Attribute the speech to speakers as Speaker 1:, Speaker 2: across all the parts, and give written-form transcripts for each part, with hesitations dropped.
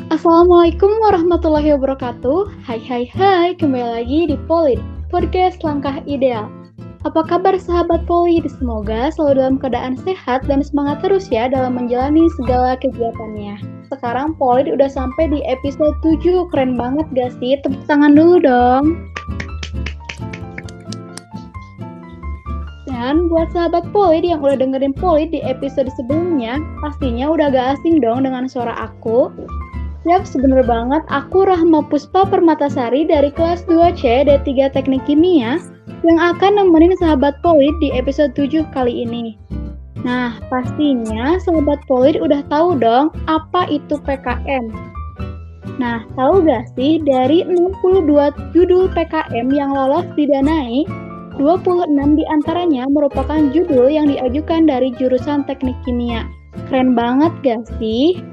Speaker 1: Assalamualaikum warahmatullahi wabarakatuh. Hai hai hai, kembali lagi di Polid, podcast langkah ideal. Apa kabar sahabat Polid? Semoga selalu dalam keadaan sehat dan semangat terus ya dalam menjalani segala kegiatannya. Sekarang Polid udah sampai di episode 7, keren banget gak sih? Tepuk tangan dulu dong. Dan buat sahabat Polid yang udah dengerin Polid di episode sebelumnya, pastinya udah gak asing dong dengan suara aku. Yap, sebener banget. Aku Rahma Puspa Permatasari dari kelas 2C D3 Teknik Kimia yang akan nemenin sahabat Polid di episode 7 kali ini. Nah, pastinya sahabat Polid udah tahu dong apa itu PKM. Nah, tahu gak sih dari 62 judul PKM yang lolos didanai, 26 diantaranya merupakan judul yang diajukan dari jurusan Teknik Kimia. Keren banget gak sih?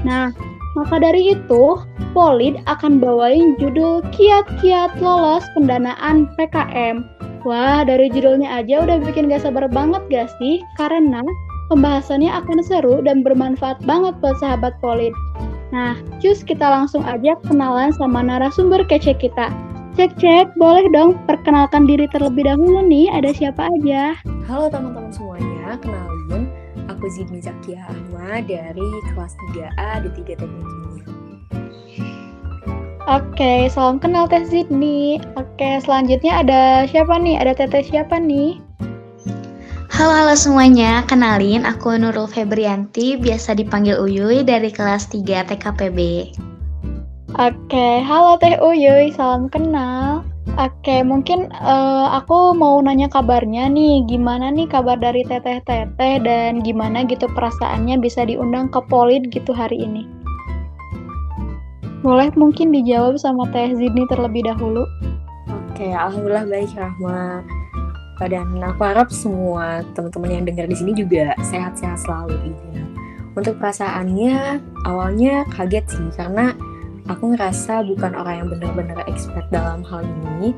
Speaker 1: Nah, maka dari itu, Polid akan bawain judul Kiat-Kiat Lolos Pendanaan PKM. Wah, dari judulnya aja udah bikin gak sabar banget gak sih? Karena pembahasannya akan seru dan bermanfaat banget buat sahabat Polid. Nah, cus kita langsung aja kenalan sama narasumber kece kita. Cek, boleh dong perkenalkan diri terlebih dahulu nih, ada siapa aja?
Speaker 2: Halo teman-teman semuanya, kenalin, aku Zidni Zakia Ahmad dari kelas 3A di 3 Teknik Kimia.
Speaker 1: Oke, salam kenal Teh Zidni. Oke, selanjutnya ada siapa nih? Ada Teteh siapa nih?
Speaker 3: Halo semuanya, kenalin aku Nurul Febrianti, biasa dipanggil Uyuy dari kelas 3 TKPB.
Speaker 1: Oke, halo Teh Uyuy, salam kenal. Oke, mungkin aku mau nanya kabarnya nih, gimana nih kabar dari teteh-teteh dan gimana gitu perasaannya bisa diundang ke Polid gitu hari ini? Boleh mungkin dijawab sama Teh Zidni terlebih dahulu.
Speaker 2: Oke, alhamdulillah baik Rahma. Dan aku harap semua teman-teman yang dengar di sini juga sehat-sehat selalu gitu ya. Untuk perasaannya, awalnya kaget sih karena aku ngerasa bukan orang yang benar-benar expert dalam hal ini,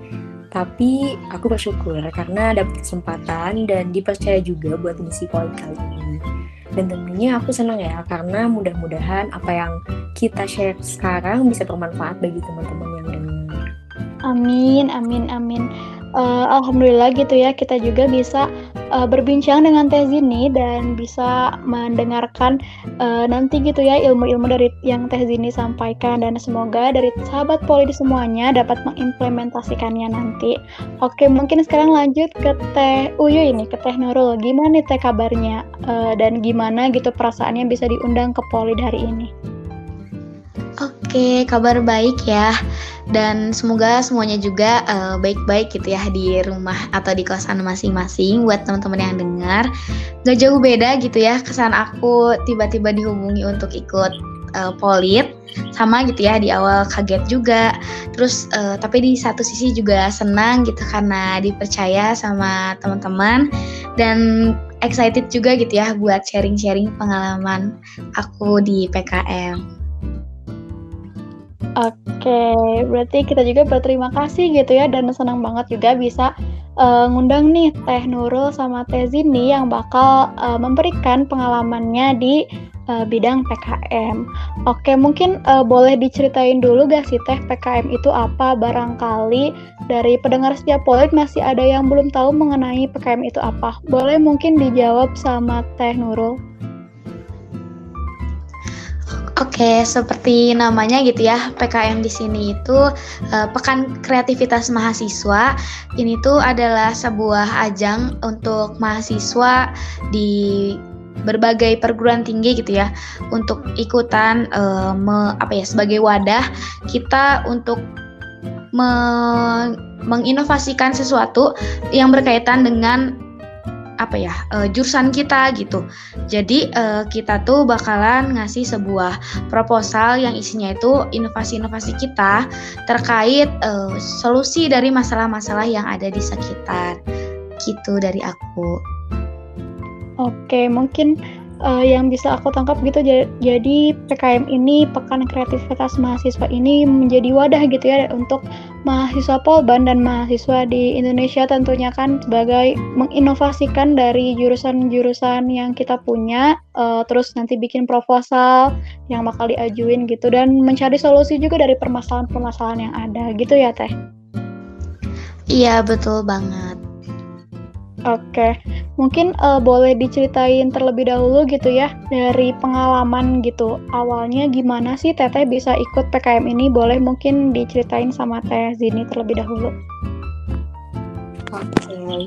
Speaker 2: tapi aku bersyukur karena dapat kesempatan dan dipercaya juga buat ngisi Polid kali ini. Dan tentunya aku senang ya, karena mudah-mudahan apa yang kita share sekarang bisa bermanfaat bagi teman-teman yang dengar.
Speaker 1: Amin. Alhamdulillah gitu ya, kita juga bisa berbincang dengan Teh Zini dan bisa mendengarkan nanti gitu ya ilmu-ilmu dari yang Teh Zini sampaikan, dan semoga dari sahabat Polid semuanya dapat mengimplementasikannya nanti. Oke, mungkin sekarang lanjut ke Teh Uyu ini, ke Teh Nurul. Gimana nih Teh kabarnya dan gimana gitu perasaannya bisa diundang ke Polid hari ini?
Speaker 3: Oke, kabar baik ya. Dan semoga semuanya juga baik-baik gitu ya di rumah atau di kosan masing-masing buat teman-teman yang dengar. Gak jauh beda gitu ya kesan aku tiba-tiba dihubungi untuk ikut Polid. Sama gitu ya, di awal kaget juga. Terus tapi di satu sisi juga senang gitu karena dipercaya sama teman-teman. Dan excited juga gitu ya buat sharing-sharing pengalaman aku di PKM.
Speaker 1: Oke, berarti kita juga berterima kasih gitu ya, dan senang banget juga bisa ngundang nih Teh Nurul sama Teh Zini yang bakal memberikan pengalamannya di bidang PKM. Oke, mungkin boleh diceritain dulu gak sih Teh, PKM itu apa? Barangkali dari pendengar setiap Polid masih ada yang belum tahu mengenai PKM itu apa. Boleh mungkin dijawab sama Teh Nurul.
Speaker 3: Oke, seperti namanya gitu ya, PKM di sini itu Pekan Kreativitas Mahasiswa. Ini tuh adalah sebuah ajang untuk mahasiswa di berbagai perguruan tinggi gitu ya, untuk ikutan sebagai wadah kita untuk menginovasikan sesuatu yang berkaitan dengan jurusan kita gitu. Jadi kita tuh bakalan ngasih sebuah proposal yang isinya itu inovasi-inovasi kita terkait solusi dari masalah-masalah yang ada di sekitar. Gitu dari aku.
Speaker 1: Oke, mungkin yang bisa aku tangkap gitu, jadi PKM ini, Pekan Kreativitas Mahasiswa ini menjadi wadah gitu ya untuk mahasiswa Polban dan mahasiswa di Indonesia tentunya kan, sebagai menginovasikan dari jurusan-jurusan yang kita punya, terus nanti bikin proposal yang bakal diajuin gitu, dan mencari solusi juga dari permasalahan-permasalahan yang ada gitu ya Teh?
Speaker 3: Iya, betul banget.
Speaker 1: Oke, mungkin boleh diceritain terlebih dahulu gitu ya, dari pengalaman gitu. Awalnya gimana sih Teteh bisa ikut PKM ini? Boleh mungkin diceritain sama Teh Zini terlebih dahulu.
Speaker 2: Oke,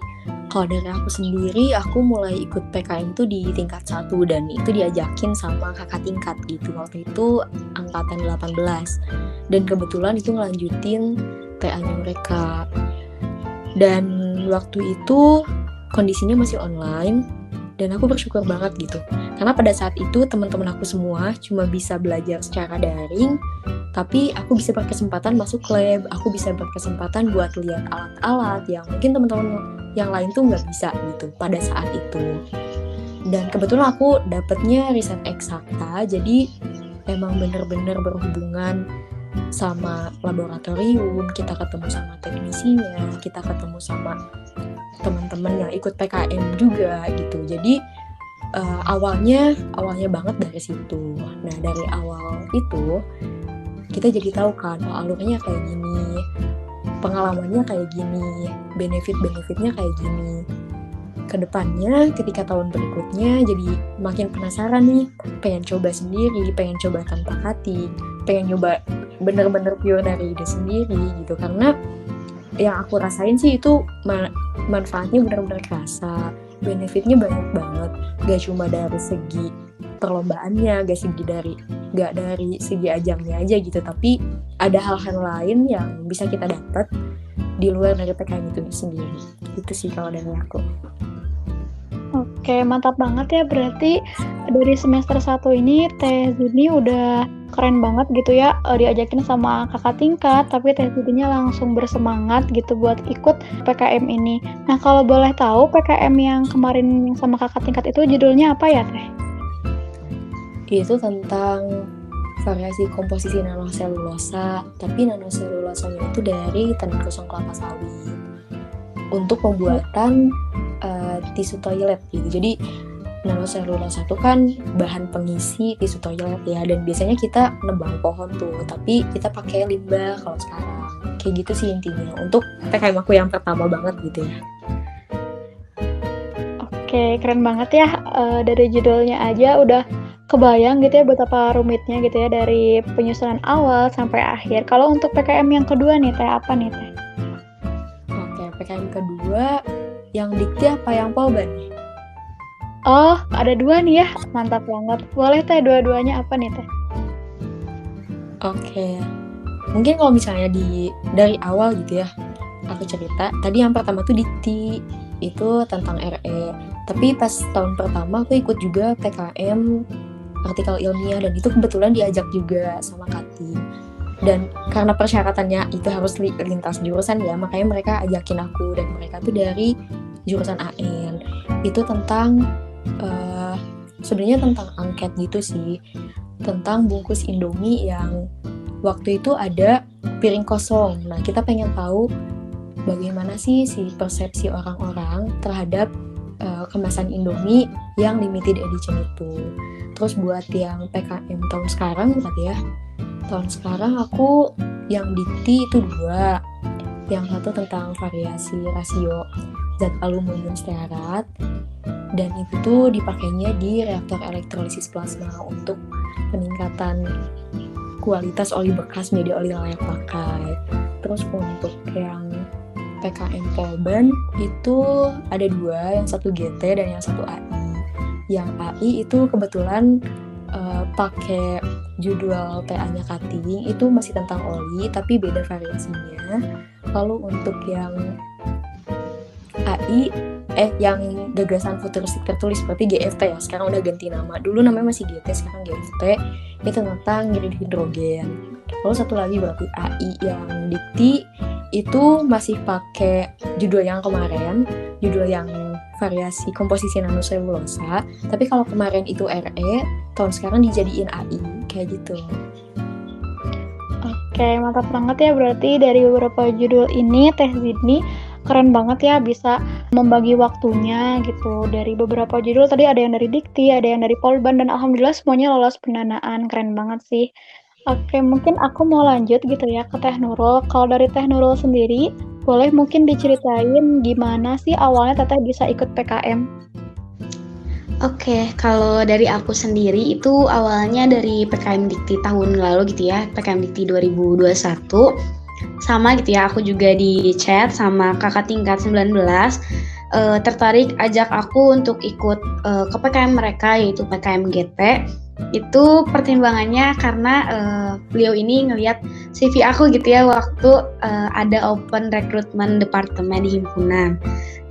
Speaker 2: kalau dari aku sendiri, aku mulai ikut PKM tuh di tingkat 1 dan itu diajakin sama kakak tingkat gitu. Waktu itu angkatan 18 dan kebetulan itu ngelanjutin TA-nya mereka. Dan waktu itu kondisinya masih online dan aku bersyukur banget gitu. Karena pada saat itu teman-teman aku semua cuma bisa belajar secara daring, tapi aku bisa berkesempatan masuk lab, aku bisa berkesempatan buat lihat alat-alat yang mungkin teman-teman yang lain tuh nggak bisa gitu pada saat itu. Dan kebetulan aku dapetnya riset eksakta, jadi emang bener-bener berhubungan sama laboratorium, kita ketemu sama teknisinya, kita ketemu sama teman-teman yang ikut PKM juga gitu. Jadi awalnya banget dari situ. Nah, dari awal itu kita jadi tahu kan, alurnya kayak gini, pengalamannya kayak gini, benefit-benefitnya kayak gini. Kedepannya ketika tahun berikutnya jadi makin penasaran nih, pengen coba sendiri, pengen coba tanpa hati, pengen nyoba bener-bener pure dari ide sendiri gitu. Karena yang aku rasain sih itu manfaatnya benar-benar kerasa, benefitnya banyak banget, gak cuma dari segi perlombaannya, gak dari segi ajangnya aja gitu, tapi ada hal-hal lain yang bisa kita dapat di luar dari PKM itu sendiri. Itu sih kalau dari aku.
Speaker 1: Oke, mantap banget ya, berarti dari semester 1 ini Teh Zini udah keren banget gitu ya, diajakin sama kakak tingkat, tapi Teh Zininya langsung bersemangat gitu buat ikut PKM ini. Nah, kalau boleh tahu PKM yang kemarin sama kakak tingkat itu judulnya apa ya Teh?
Speaker 2: Itu tentang variasi komposisi nanoselulosa, tapi nanoselulosanya itu dari tenun kosong kelapa sawit untuk pembuatan tisu toilet gitu. Jadi nanoselulosa itu kan bahan pengisi tisu toilet ya, dan biasanya kita nebang pohon tuh, tapi kita pakai limbah kalau sekarang. Kayak gitu sih intinya untuk PKM aku yang pertama banget gitu ya.
Speaker 1: Oke, keren banget ya, dari judulnya aja udah kebayang gitu ya betapa rumitnya gitu ya dari penyusunan awal sampai akhir. Kalau untuk PKM yang kedua nih Teh, apa nih Teh?
Speaker 2: Oke, PKM kedua yang dikti apa yang polban nih?
Speaker 1: Oh, ada dua nih ya, mantap banget. Boleh Teh, dua-duanya apa nih Teh?
Speaker 2: Oke, mungkin kalau misalnya dari awal gitu ya, aku cerita. Tadi yang pertama tuh dikti, itu tentang RE. Tapi pas tahun pertama aku ikut juga PKM artikel ilmiah, dan itu kebetulan diajak juga sama Kati. Dan karena persyaratannya itu harus lintas jurusan ya, makanya mereka ajakin aku, dan mereka tuh dari jurusan AN. Itu tentang sebenarnya tentang angket gitu sih, tentang bungkus Indomie yang waktu itu ada piring kosong. Nah, kita pengen tahu bagaimana sih si persepsi orang-orang terhadap kemasan Indomie yang limited edition itu. Terus buat yang PKM tahun sekarang berarti ya, tahun sekarang aku yang dikti itu 2. Yang satu tentang variasi rasio zat aluminium stearat, dan itu tuh dipakainya di reaktor elektrolisis plasma untuk peningkatan kualitas oli bekas menjadi oli layak pakai. Terus untuk yang PKM Polban itu ada 2, yang satu GT dan yang satu AI. Yang AI itu kebetulan pakai judul TA-nya cutting, itu masih tentang oli tapi beda variasinya. Lalu untuk yang AI yang gagasan futuristik tertulis seperti GFT ya, sekarang udah ganti nama. Dulu namanya masih GT, sekarang GFT. Itu tentang grid hidrogen. Lalu satu lagi berarti AI yang dikti itu masih pakai judul yang kemarin, judul yang variasi komposisi nanoselulosa. Tapi kalau kemarin itu RE, tahun sekarang dijadiin AI kayak gitu.
Speaker 1: Oke, mantap banget ya, berarti dari beberapa judul ini Teh Zidni keren banget ya bisa membagi waktunya gitu. Dari beberapa judul tadi ada yang dari Dikti, ada yang dari Polban, dan alhamdulillah semuanya lolos pendanaan. Keren banget sih. Oke, mungkin aku mau lanjut gitu ya ke Teh Nurul. Kalau dari Teh Nurul sendiri, boleh mungkin diceritain gimana sih awalnya Teteh bisa ikut PKM?
Speaker 3: Oke, kalau dari aku sendiri itu awalnya dari PKM Dikti tahun lalu gitu ya, PKM Dikti 2021. Sama gitu ya, aku juga di chat sama kakak tingkat 19, tertarik ajak aku untuk ikut ke PKM mereka, yaitu PKM GT. Itu pertimbangannya karena beliau ini ngelihat CV aku gitu ya waktu ada open recruitment departemen di himpunan.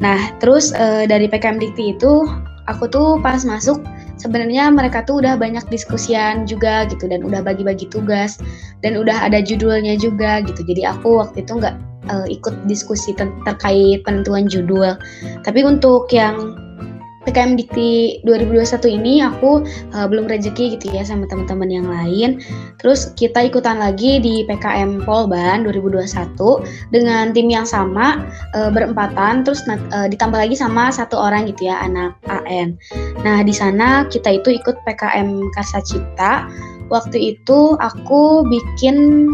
Speaker 3: Nah, terus dari PKM Dikti itu aku tuh pas masuk sebenarnya mereka tuh udah banyak diskusian juga gitu dan udah bagi-bagi tugas dan udah ada judulnya juga gitu. Jadi aku waktu itu nggak ikut diskusi terkait penentuan judul. Tapi untuk yang PKM Dikti 2021 ini aku belum rezeki gitu ya sama teman-teman yang lain. Terus kita ikutan lagi di PKM Polban 2021 dengan tim yang sama, berempatan, terus ditambah lagi sama satu orang gitu ya, anak AN. Nah, di sana kita itu ikut PKM Karsa Cipta. Waktu itu aku bikin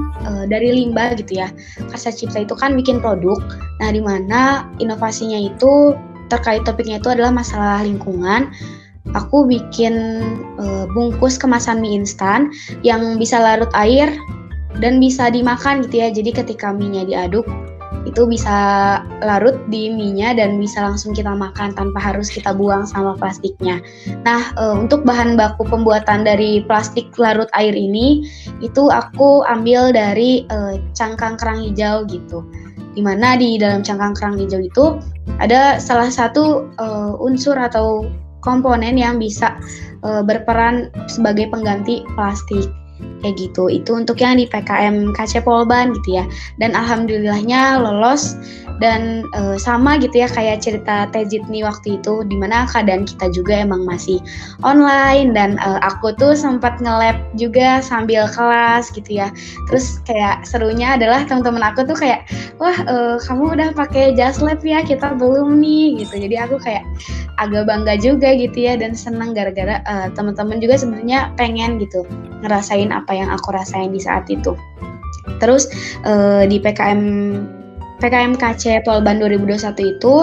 Speaker 3: dari limbah gitu ya. Karsa Cipta itu kan bikin produk. Nah, di mana inovasinya itu terkait topiknya itu adalah masalah lingkungan. Aku bikin bungkus kemasan mie instan yang bisa larut air dan bisa dimakan gitu ya. Jadi ketika mie-nya diaduk itu bisa larut di mie-nya dan bisa langsung kita makan tanpa harus kita buang sama plastiknya. Nah, untuk bahan baku pembuatan dari plastik larut air ini itu aku ambil dari cangkang kerang hijau gitu. Dimana di dalam cangkang kerang hijau itu ada salah satu unsur atau komponen yang bisa berperan sebagai pengganti plastik kayak gitu. Itu untuk yang di PKM KC Polban gitu ya. Dan alhamdulillahnya lolos dan sama gitu ya kayak cerita Teh Zidni waktu itu, dimana keadaan kita juga emang masih online dan aku tuh sempat nge-lab juga sambil kelas gitu ya. Terus kayak serunya adalah teman-teman aku tuh kayak, wah kamu udah pakai jas lab ya, kita belum nih gitu. Jadi aku kayak agak bangga juga gitu ya dan senang gara-gara teman-teman juga sebenarnya pengen gitu ngerasain apa yang aku rasain di saat itu. Terus di PKM KC Polban 2021 itu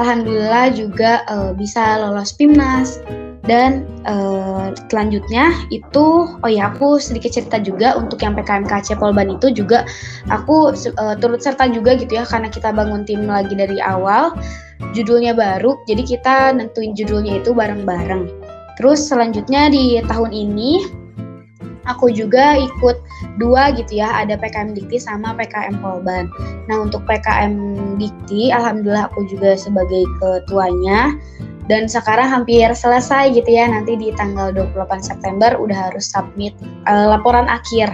Speaker 3: alhamdulillah juga bisa lolos PIMNAS. Dan selanjutnya itu, aku sedikit cerita juga untuk yang PKM KC Polban itu juga aku turut serta juga gitu ya, karena kita bangun tim lagi dari awal, judulnya baru, jadi kita nentuin judulnya itu bareng-bareng. Terus selanjutnya di tahun ini aku juga ikut 2 gitu ya, ada PKM Dikti sama PKM Polban. Nah, untuk PKM Dikti alhamdulillah aku juga sebagai ketuanya dan sekarang hampir selesai gitu ya, nanti di tanggal 28 September udah harus submit laporan akhir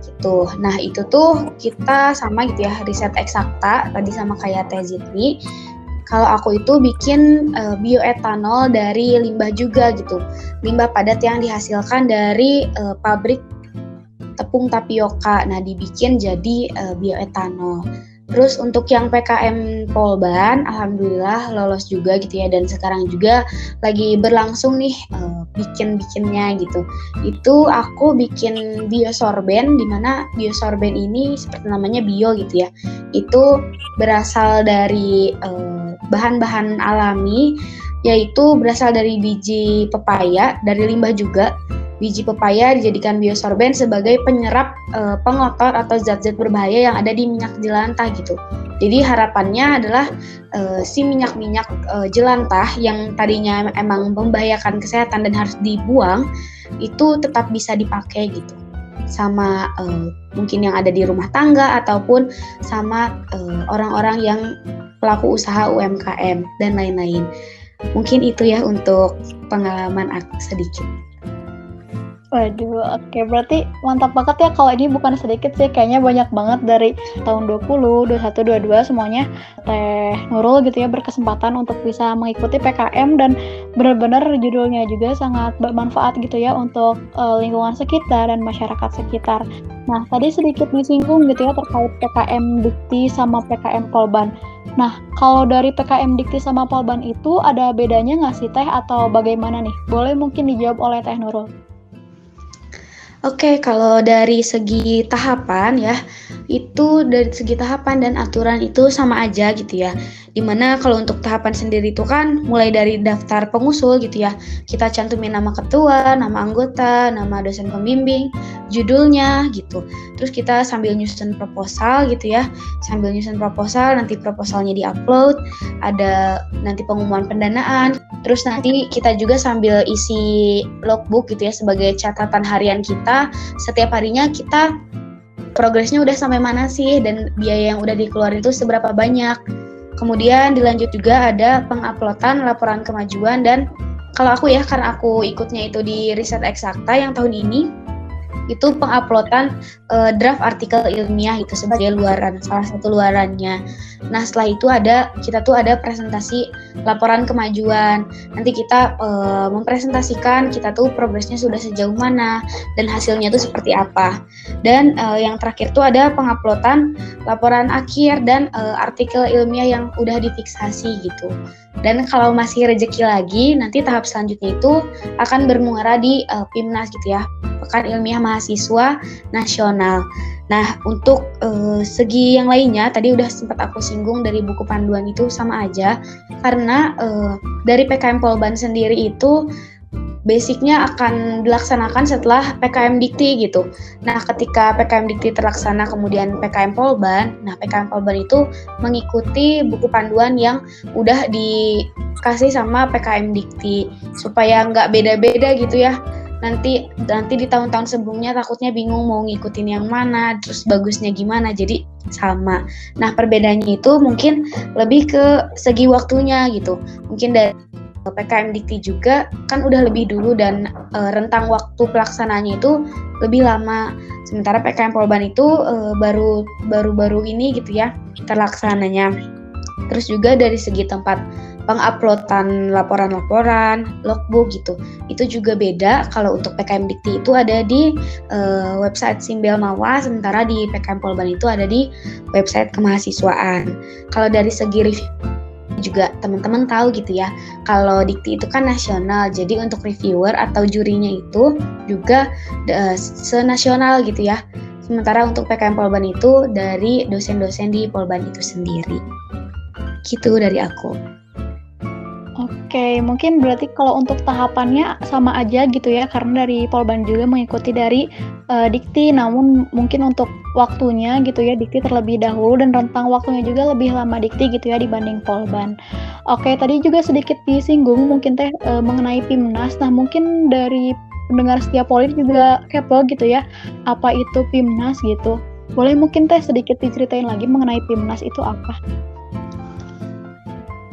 Speaker 3: gitu. Nah, itu tuh kita sama gitu ya, riset eksakta tadi sama kayak Teh Zidni. Kalau aku itu bikin bioetanol dari limbah juga gitu. Limbah padat yang dihasilkan dari pabrik tepung tapioka. Nah, dibikin jadi bioetanol. Terus untuk yang PKM Polban, alhamdulillah lolos juga gitu ya. Dan sekarang juga lagi berlangsung nih bikin-bikinnya gitu. Itu aku bikin biosorben, di mana biosorben ini seperti namanya bio gitu ya. Itu berasal dari bahan-bahan alami, yaitu berasal dari biji pepaya, dari limbah juga. Biji pepaya dijadikan biosorben sebagai penyerap pengotor atau zat-zat berbahaya yang ada di minyak jelantah gitu. Jadi harapannya adalah si minyak-minyak jelantah yang tadinya emang membahayakan kesehatan dan harus dibuang, itu tetap bisa dipakai gitu. Sama mungkin yang ada di rumah tangga ataupun sama orang-orang yang pelaku usaha UMKM dan lain-lain. Mungkin itu ya untuk pengalaman aku sedikit.
Speaker 1: Waduh, oke. Berarti mantap banget ya kalau ini bukan sedikit sih. Kayaknya banyak banget dari tahun 20, 21, 22 semuanya Teh Nurul gitu ya berkesempatan untuk bisa mengikuti PKM dan benar-benar judulnya juga sangat bermanfaat gitu ya untuk lingkungan sekitar dan masyarakat sekitar. Nah, tadi sedikit disinggung gitu ya terkait PKM Dikti sama PKM Polban. Nah, kalau dari PKM Dikti sama Polban itu ada bedanya nggak sih Teh atau bagaimana nih? Boleh mungkin dijawab oleh Teh Nurul.
Speaker 3: Oke, kalau dari segi tahapan ya, itu dari segi tahapan dan aturan itu sama aja gitu ya. Dimana kalau untuk tahapan sendiri itu kan mulai dari daftar pengusul gitu ya. Kita cantumin nama ketua, nama anggota, nama dosen pembimbing, judulnya gitu. Terus kita sambil nyusun proposal gitu ya. Sambil nyusun proposal, nanti proposalnya di-upload, ada nanti pengumuman pendanaan. Terus nanti kita juga sambil isi logbook gitu ya sebagai catatan harian kita. Setiap harinya kita progresnya udah sampai mana sih dan biaya yang udah dikeluarin itu seberapa banyak. Kemudian dilanjut juga ada penguploadan laporan kemajuan dan kalau aku ya karena aku ikutnya itu di riset eksakta yang tahun ini itu penguploadan draft artikel ilmiah itu sebagai luaran, salah satu luarannya. Nah setelah itu kita tuh ada presentasi laporan kemajuan. Nanti kita mempresentasikan kita tuh progresnya sudah sejauh mana dan hasilnya tuh seperti apa. Dan yang terakhir tuh ada penguploadan laporan akhir dan artikel ilmiah yang udah difiksasi gitu. Dan kalau masih rezeki lagi, nanti tahap selanjutnya itu akan bermuara di PIMNAS gitu ya, Pekan Ilmiah Mahasiswa Nasional. Nah, untuk segi yang lainnya, tadi udah sempat aku singgung dari buku panduan itu sama aja, karena dari PKM Polban sendiri itu basicnya akan dilaksanakan setelah PKM Dikti gitu. Nah, ketika PKM Dikti terlaksana kemudian PKM Polban, nah PKM Polban itu mengikuti buku panduan yang udah dikasih sama PKM Dikti supaya nggak beda-beda gitu ya. Nanti di tahun-tahun sebelumnya takutnya bingung mau ngikutin yang mana, terus bagusnya gimana, jadi sama. Nah, perbedaannya itu mungkin lebih ke segi waktunya gitu. Mungkin dari PKM Dikti juga kan udah lebih dulu dan rentang waktu pelaksanaannya itu lebih lama. Sementara PKM Polban itu baru-baru ini gitu ya terlaksananya. Terus juga dari segi tempat penguploadan laporan-laporan, logbook gitu. Itu juga beda. Kalau untuk PKM Dikti itu ada di website Simbel Mawa, sementara di PKM Polban itu ada di website kemahasiswaan. Kalau dari segi review juga teman-teman tahu gitu ya, kalau Dikti itu kan nasional, jadi untuk reviewer atau jurinya itu juga senasional gitu ya. Sementara untuk PKM Polban itu dari dosen-dosen di Polban itu sendiri. Gitu dari aku.
Speaker 1: Oke, mungkin berarti kalau untuk tahapannya sama aja gitu ya, karena dari Polban juga mengikuti dari Dikti, namun mungkin untuk waktunya gitu ya, Dikti terlebih dahulu dan rentang waktunya juga lebih lama Dikti gitu ya dibanding Polban. Oke, tadi juga sedikit disinggung mungkin Teh mengenai PIMNAS. Nah, mungkin dari pendengar setia Poli juga kepo gitu ya, apa itu PIMNAS gitu. Boleh mungkin Teh sedikit diceritain lagi mengenai PIMNAS itu apa?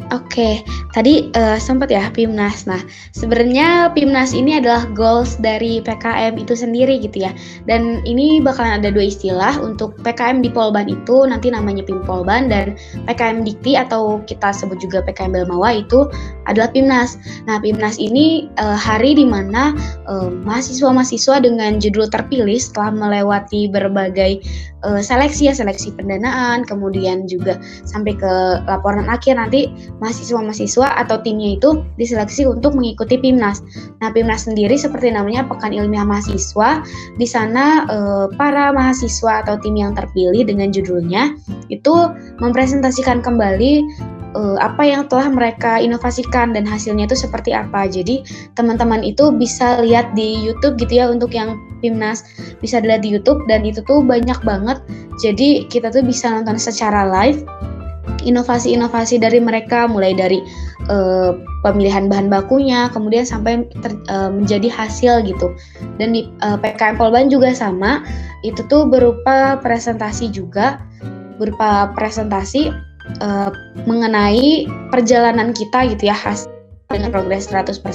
Speaker 3: Oke, tadi sempat ya PIMNAS. Nah, sebenarnya PIMNAS ini adalah goals dari PKM itu sendiri gitu ya. Dan ini bakalan ada dua istilah. Untuk PKM di Polban itu nanti namanya PIM Polban, dan PKM Dikti atau kita sebut juga PKM Belmawa itu adalah PIMNAS. Nah, PIMNAS ini hari di mana mahasiswa-mahasiswa dengan judul terpilih setelah melewati berbagai seleksi pendanaan, kemudian juga sampai ke laporan akhir, nanti mahasiswa-mahasiswa atau timnya itu diseleksi untuk mengikuti PIMNAS. Nah, PIMNAS sendiri seperti namanya Pekan Ilmiah Mahasiswa. Di sana para mahasiswa atau tim yang terpilih dengan judulnya itu mempresentasikan kembali apa yang telah mereka inovasikan dan hasilnya itu seperti apa. Jadi teman-teman itu bisa lihat di YouTube gitu ya, untuk yang PIMNAS bisa dilihat di YouTube, dan itu tuh banyak banget. Jadi kita tuh bisa nonton secara live inovasi-inovasi dari mereka, mulai dari pemilihan bahan bakunya, kemudian sampai menjadi hasil gitu. Dan di PKM Polban juga sama, itu tuh berupa presentasi mengenai perjalanan kita gitu ya, dengan progres 100%,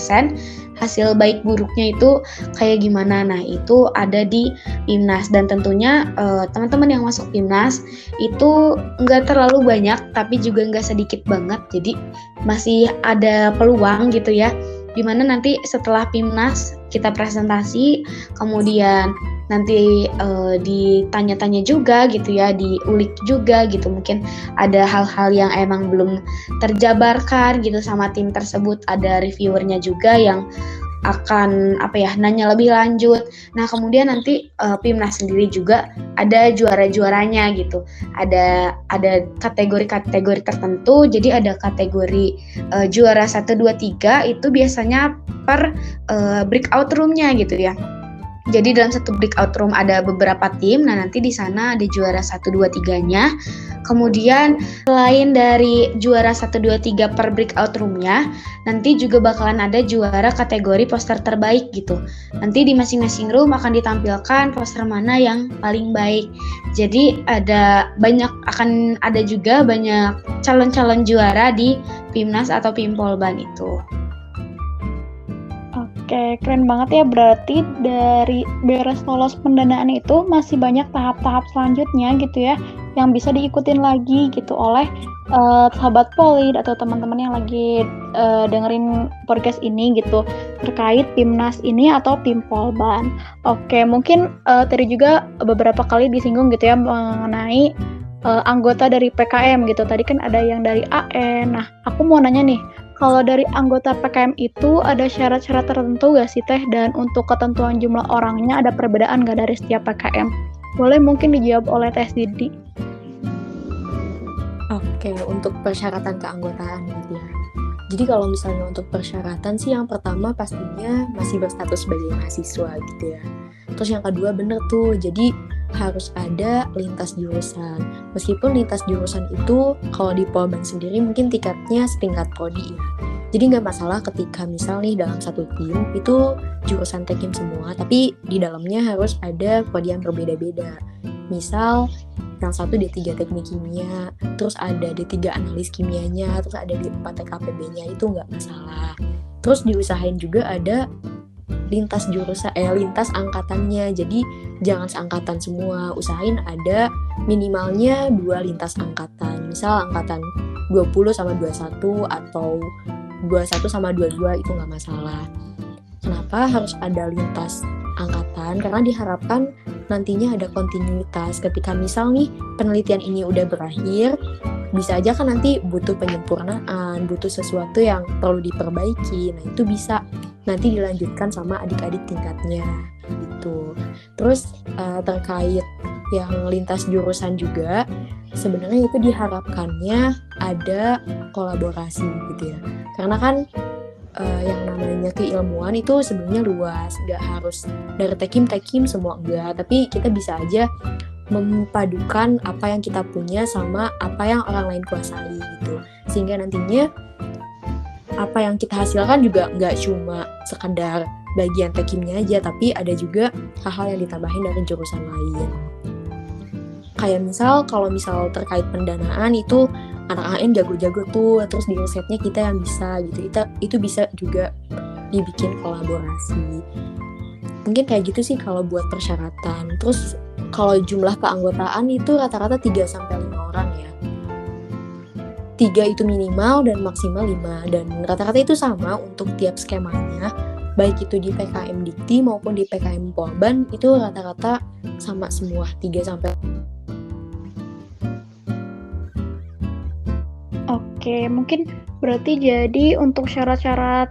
Speaker 3: hasil baik buruknya itu kayak gimana. Nah, itu ada di PIMNAS, dan tentunya teman-teman yang masuk PIMNAS itu nggak terlalu banyak, tapi juga nggak sedikit banget, jadi masih ada peluang gitu ya, dimana nanti setelah PIMNAS kita presentasi, kemudian nanti ditanya-tanya juga gitu ya, diulik juga gitu, mungkin ada hal-hal yang emang belum terjabarkan gitu sama tim tersebut, ada reviewernya juga yang akan nanya lebih lanjut. Nah, kemudian nanti PIMNAS sendiri juga ada juara-juaranya gitu. Ada kategori-kategori tertentu. Jadi ada kategori juara 1 2 3 itu biasanya per breakout room-nya gitu ya. Jadi dalam satu breakout room ada beberapa tim. Nah, nanti di sana ada juara 1 2 3-nya. Kemudian selain dari juara 1 2 3 per breakout room-nya, nanti juga bakalan ada juara kategori poster terbaik gitu. Nanti di masing-masing room akan ditampilkan poster mana yang paling baik. Jadi akan ada juga banyak calon-calon juara di PIMNAS atau Pimpolban itu.
Speaker 1: Oke, keren banget ya. Berarti dari beres lolos pendanaan itu masih banyak tahap-tahap selanjutnya gitu ya, yang bisa diikutin lagi gitu oleh sahabat Polid atau teman-teman yang lagi dengerin podcast ini gitu terkait PIMNAS ini atau Pimpolban. Oke, mungkin tadi juga beberapa kali disinggung gitu ya mengenai anggota dari PKM gitu. Tadi kan ada yang dari AN. Nah, aku mau nanya nih, kalau dari anggota PKM itu ada syarat-syarat tertentu gak sih Teh? Dan untuk ketentuan jumlah orangnya ada perbedaan gak dari setiap PKM? Boleh mungkin dijawab oleh Teh Zidi.
Speaker 2: Oke, untuk persyaratan keanggotaan gitu ya. Jadi kalau misalnya untuk persyaratan sih yang pertama pastinya masih berstatus sebagai mahasiswa gitu ya. Terus yang kedua bener tuh, jadi harus ada lintas jurusan. Meskipun lintas jurusan itu kalau di Polban sendiri mungkin tingkatnya setingkat prodi ya. Jadi nggak masalah ketika misal nih dalam satu tim itu jurusan tekim semua, tapi di dalamnya harus ada prodi yang berbeda-beda. Misal yang satu D3 teknik kimia, terus ada D3 analis kimianya, terus ada D4 TKPB-nya, itu nggak masalah. Terus diusahain juga ada lintas jurusan, lintas angkatannya. Jadi jangan seangkatan semua, usahain ada minimalnya 2 lintas angkatan. Misal angkatan 20 sama 21 atau 21 sama 22 itu nggak masalah. Kenapa harus ada lintas angkatan? Karena diharapkan nantinya ada kontinuitas. Ketika misal nih penelitian ini udah berakhir, bisa aja kan nanti butuh penyempurnaan, butuh sesuatu yang perlu diperbaiki. Nah, itu bisa nanti dilanjutkan sama adik-adik tingkatnya gitu. Terus terkait yang lintas jurusan juga, sebenarnya itu diharapkannya ada kolaborasi gitu ya. Karena kan yang namanya keilmuan itu sebenarnya luas, nggak harus dari tekim semua enggak, tapi kita bisa aja mempadukan apa yang kita punya sama apa yang orang lain kuasai gitu, sehingga nantinya apa yang kita hasilkan juga nggak cuma sekedar bagian tekimnya aja, tapi ada juga hal-hal yang ditambahin dari jurusan lain. Kayak kalau misal terkait pendanaan itu anak AN jago-jago tuh, terus di risetnya kita yang bisa gitu, itu bisa juga dibikin kolaborasi. Mungkin kayak gitu sih kalau buat persyaratan. Terus kalau jumlah keanggotaan itu rata-rata 3-5 orang ya. 3 itu minimal dan maksimal 5, dan rata-rata itu sama untuk tiap skemanya, baik itu di PKM Dikti maupun di PKM Polban, itu rata-rata sama semua 3-5.
Speaker 1: Oke, mungkin berarti jadi untuk syarat-syarat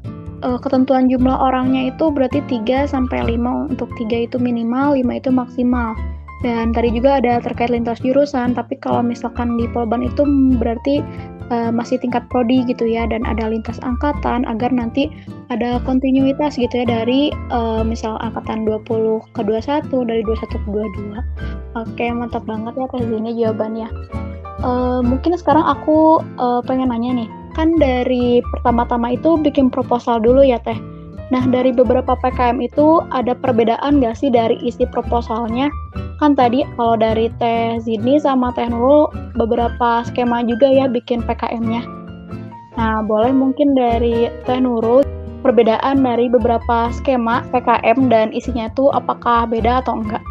Speaker 1: ketentuan jumlah orangnya itu berarti 3-5, untuk 3 itu minimal, 5 itu maksimal. Dan tadi juga ada terkait lintas jurusan, tapi kalau misalkan di Polban itu berarti masih tingkat prodi gitu ya, dan ada lintas angkatan agar nanti ada kontinuitas gitu ya dari misal angkatan 20 ke 21, dari 21 ke 22. Oke, mantap banget ya Teh Zini jawabannya. Mungkin sekarang aku pengen nanya nih, kan dari pertama-tama itu bikin proposal dulu ya Teh. Nah, dari beberapa PKM itu ada perbedaan nggak sih dari isi proposalnya? Kan tadi kalau dari Teh Zini sama Teh Nurul beberapa skema juga ya bikin PKM-nya. Nah, boleh mungkin dari Teh Nurul, perbedaan dari beberapa skema PKM dan isinya itu apakah beda atau enggak?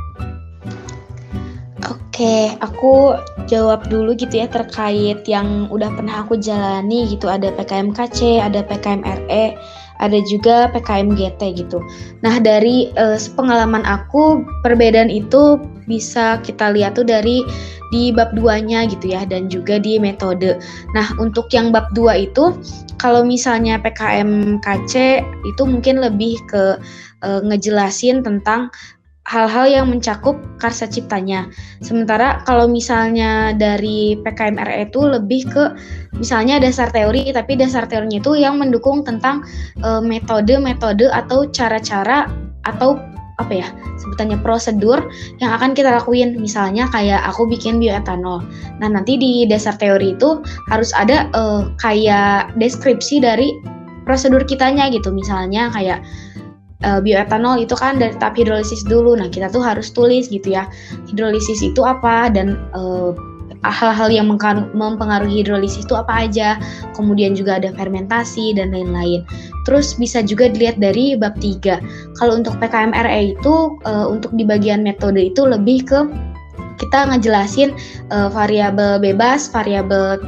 Speaker 3: Oke, aku jawab dulu gitu ya terkait yang udah pernah aku jalani gitu. Ada PKM KC, ada PKM RE, ada juga PKM GT gitu. Nah, dari pengalaman aku, perbedaan itu bisa kita lihat tuh dari di bab 2-nya gitu ya, dan juga di metode. Nah, untuk yang bab 2 itu, kalau misalnya PKM KC itu mungkin lebih ke ngejelasin tentang hal-hal yang mencakup karsa ciptanya. Sementara kalau misalnya dari PKM RE itu lebih ke misalnya dasar teori, tapi dasar teorinya itu yang mendukung tentang metode-metode atau cara-cara atau apa ya sebutannya prosedur yang akan kita lakuin. Misalnya kayak aku bikin bioetanol. Nah, nanti di dasar teori itu harus ada kayak deskripsi dari prosedur kitanya gitu. Misalnya kayak bioetanol itu kan dari tahap hidrolisis dulu. Nah, kita tuh harus tulis gitu ya. Hidrolisis itu apa dan hal-hal yang mempengaruhi hidrolisis itu apa aja. Kemudian juga ada fermentasi dan lain-lain. Terus bisa juga dilihat dari bab 3. Kalau untuk PKM RE itu untuk di bagian metode itu lebih ke kita ngejelasin variabel bebas, variabel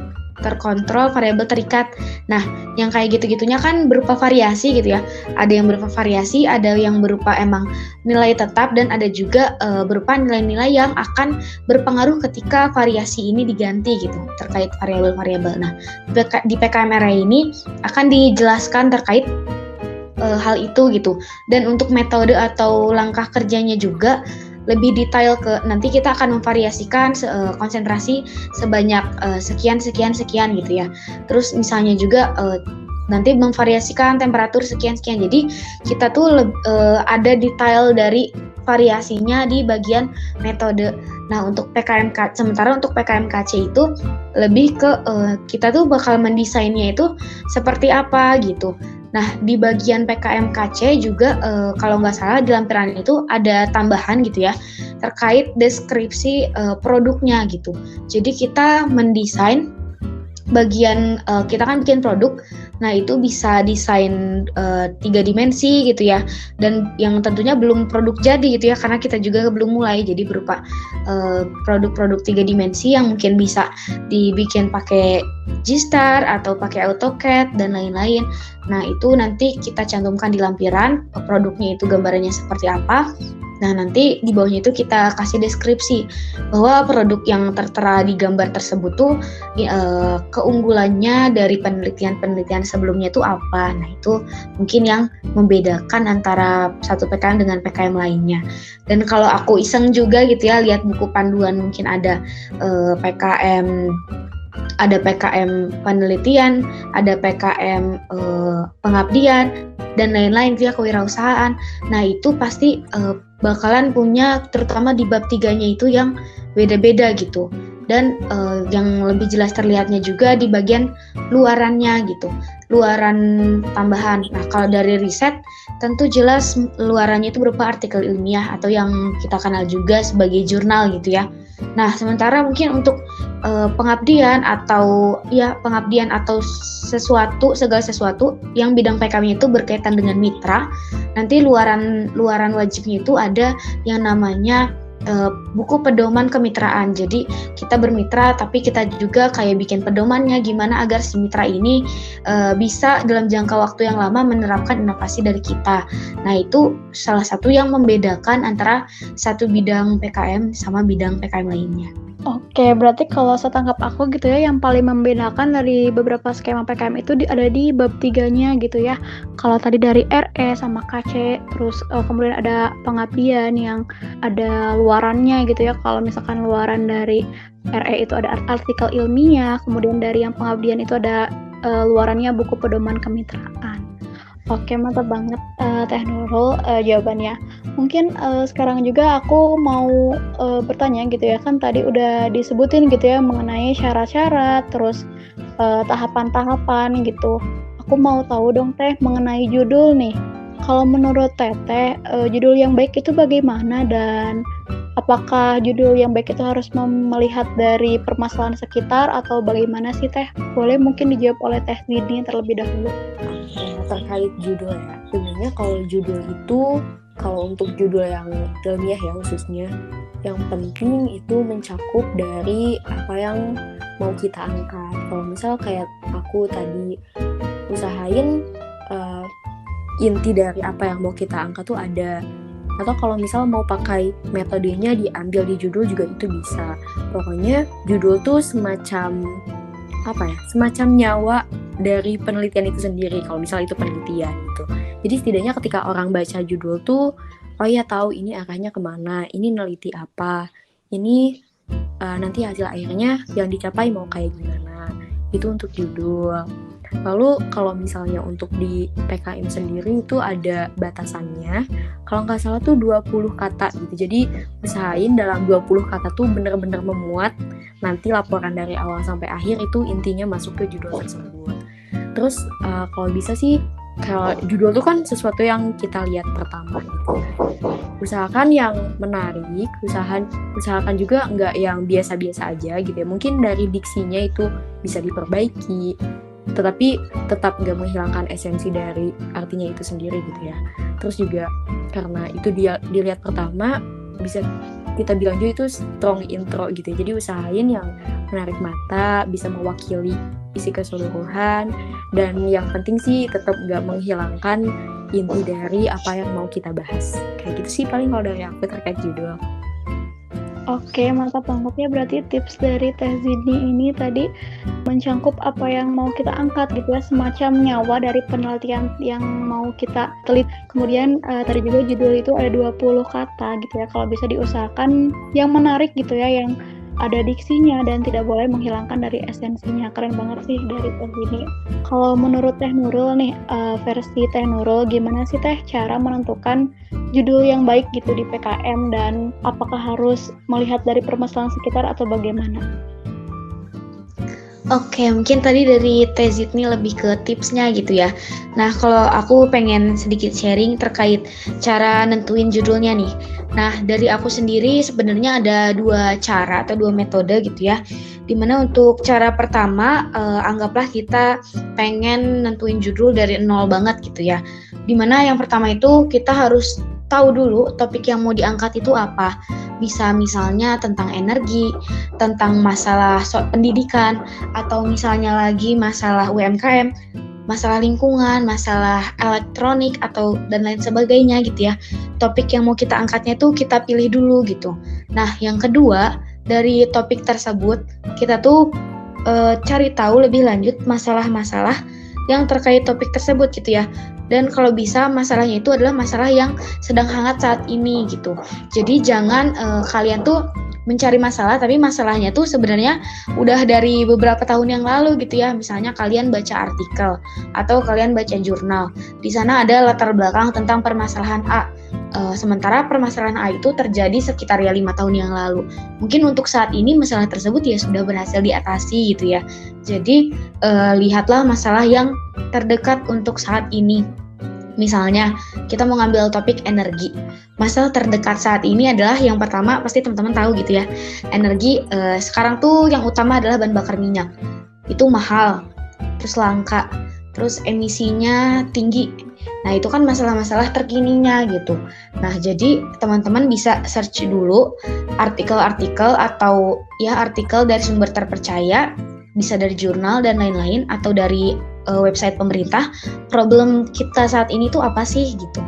Speaker 3: terkontrol, variabel terikat. Nah, yang kayak gitu-gitunya kan berupa variasi gitu ya. Ada yang berupa variasi, ada yang berupa emang nilai tetap, dan ada juga berupa nilai-nilai yang akan berpengaruh ketika variasi ini diganti gitu, terkait variabel-variabel. Nah, di PKMRI ini akan dijelaskan terkait hal itu gitu. Dan untuk metode atau langkah kerjanya juga lebih detail ke nanti kita akan memvariasikan konsentrasi sebanyak sekian gitu ya. Terus misalnya juga nanti memvariasikan temperatur sekian. Jadi kita tuh ada detail dari variasinya di bagian metode. Nah, untuk sementara untuk PKMKC itu lebih ke kita tuh bakal mendesainnya itu seperti apa gitu. Nah, di bagian PKMKC juga kalau nggak salah di lampiran itu ada tambahan gitu ya terkait deskripsi produknya gitu. Jadi kita mendesain bagian kita kan bikin produk. Nah, itu bisa desain 3 dimensi gitu ya. Dan yang tentunya belum produk jadi gitu ya karena kita juga belum mulai. Jadi berupa produk-produk 3 dimensi yang mungkin bisa dibikin pakai G-Star atau pakai AutoCAD dan lain-lain. Nah, itu nanti kita cantumkan di lampiran produknya itu gambarannya seperti apa. Nah, nanti di bawahnya itu kita kasih deskripsi bahwa produk yang tertera di gambar tersebut tuh keunggulannya dari penelitian-penelitian sebelumnya itu apa. Nah, itu mungkin yang membedakan antara satu PKM dengan PKM lainnya. Dan kalau aku iseng juga gitu ya, lihat buku panduan mungkin ada PKM penelitian, ada PKM pengabdian, dan lain-lain via kewirausahaan. Nah, itu pasti bakalan punya, terutama di bab 3-nya itu yang beda-beda gitu. Dan yang lebih jelas terlihatnya juga di bagian luarannya gitu, luaran tambahan. Nah, kalau dari riset tentu jelas luarannya itu berupa artikel ilmiah atau yang kita kenal juga sebagai jurnal gitu ya. Nah, sementara mungkin untuk pengabdian atau segala sesuatu yang bidang PKM itu berkaitan dengan mitra, nanti luaran wajibnya itu ada yang namanya buku pedoman kemitraan. Jadi kita bermitra tapi kita juga kayak bikin pedomannya gimana agar si mitra ini bisa dalam jangka waktu yang lama menerapkan inovasi dari kita. Nah, itu salah satu yang membedakan antara satu bidang PKM sama bidang PKM lainnya.
Speaker 1: Oke, berarti kalau setangkap aku gitu ya, yang paling membedakan dari beberapa skema PKM itu ada di bab 3-nya gitu ya. Kalau tadi dari RE sama KC, terus kemudian ada pengabdian yang ada luarannya gitu ya. Kalau misalkan luaran dari RE itu ada artikel ilmiah, kemudian dari yang pengabdian itu ada luarannya buku pedoman kemitraan. Oke, mantap banget Teh Nurul jawabannya. Mungkin sekarang juga aku mau bertanya gitu ya, kan tadi udah disebutin gitu ya mengenai syarat-syarat, terus tahapan-tahapan gitu. Aku mau tahu dong Teh mengenai judul nih. Kalau menurut Teteh, judul yang baik itu bagaimana dan Apakah judul yang baik itu harus melihat dari permasalahan sekitar atau bagaimana sih Teh? Boleh mungkin dijawab oleh Teh Zidni terlebih dahulu.
Speaker 2: Terkait judul ya, sebenarnya kalau judul itu, kalau untuk judul yang ilmiah ya khususnya, yang penting itu mencakup dari apa yang mau kita angkat. Kalau misal kayak aku tadi usahain inti dari apa yang mau kita angkat tuh ada. Atau kalau misal mau pakai metodenya diambil di judul juga itu bisa. Pokoknya judul tuh semacam semacam nyawa dari penelitian itu sendiri. Kalau misal itu penelitian gitu. Jadi setidaknya ketika orang baca judul tuh, oh ya tahu ini arahnya kemana, ini neliti apa, ini nanti hasil akhirnya yang dicapai mau kayak gimana. Itu untuk judul. Lalu kalau misalnya untuk di PKM sendiri itu ada batasannya, kalau nggak salah tuh 20 kata gitu. Jadi usahain dalam 20 kata tuh bener-bener memuat, nanti laporan dari awal sampai akhir itu intinya masuk ke judul tersebut. Terus kalau bisa sih, kalau judul tuh kan sesuatu yang kita lihat pertama gitu. Usahakan yang menarik, usahakan juga nggak yang biasa-biasa aja gitu ya. Mungkin dari diksinya itu bisa diperbaiki, tetapi tetap nggak menghilangkan esensi dari artinya itu sendiri gitu ya. Terus juga karena itu dia dilihat pertama, bisa kita bilang juga itu strong intro gitu ya. Jadi usahain yang menarik mata, bisa mewakili isi keseluruhan, dan yang penting sih tetap nggak menghilangkan inti dari apa yang mau kita bahas. Kayak gitu sih paling kalau dari aku terkait judul.
Speaker 1: Oke, mantap banget ya. Berarti tips dari Teh Zidni ini tadi mencangkup apa yang mau kita angkat gitu ya, semacam nyawa dari penelitian yang mau kita teliti. Kemudian tadi juga judul itu ada 20 kata gitu ya. Kalau bisa diusahakan yang menarik gitu ya, yang ada diksinya dan tidak boleh menghilangkan dari esensinya. Keren banget sih dari Teh Zidni. Kalau menurut Teh Nurul nih, versi Teh Nurul, gimana sih Teh cara menentukan judul yang baik gitu di PKM, dan apakah harus melihat dari permasalahan sekitar atau bagaimana?
Speaker 3: Oke, mungkin tadi dari Teh Zidni lebih ke tipsnya gitu ya. Nah, kalau aku pengen sedikit sharing terkait cara nentuin judulnya nih. Nah, dari aku sendiri sebenarnya ada 2 cara atau 2 metode gitu ya. Dimana untuk cara pertama, anggaplah kita pengen nentuin judul dari nol banget gitu ya. Dimana yang pertama itu kita harus tahu dulu topik yang mau diangkat itu apa. Bisa misalnya tentang energi, tentang masalah pendidikan, atau misalnya lagi masalah UMKM, masalah lingkungan, masalah elektronik, atau dan lain sebagainya gitu ya. Topik yang mau kita angkatnya tuh kita pilih dulu gitu. Nah, yang kedua, dari topik tersebut kita tuh cari tahu lebih lanjut masalah-masalah yang terkait topik tersebut gitu ya. Dan kalau bisa masalahnya itu adalah masalah yang sedang hangat saat ini gitu. Jadi jangan kalian tuh mencari masalah, tapi masalahnya tuh sebenarnya udah dari beberapa tahun yang lalu gitu ya. Misalnya kalian baca artikel atau kalian baca jurnal. Di sana ada latar belakang tentang permasalahan A. Sementara permasalahan A itu terjadi sekitar 5 tahun yang lalu. Mungkin untuk saat ini masalah tersebut ya sudah berhasil diatasi gitu ya. Jadi lihatlah masalah yang terdekat untuk saat ini. Misalnya kita mau ngambil topik energi. Masalah terdekat saat ini adalah yang pertama pasti teman-teman tahu gitu ya. Energi sekarang tuh yang utama adalah bahan bakar minyak. Itu mahal, terus langka, terus emisinya tinggi. Nah, itu kan masalah-masalah terkininya gitu. Nah, jadi teman-teman bisa search dulu artikel-artikel atau ya artikel dari sumber terpercaya, bisa dari jurnal dan lain-lain, atau dari website pemerintah. Problem kita saat ini tuh apa sih gitu.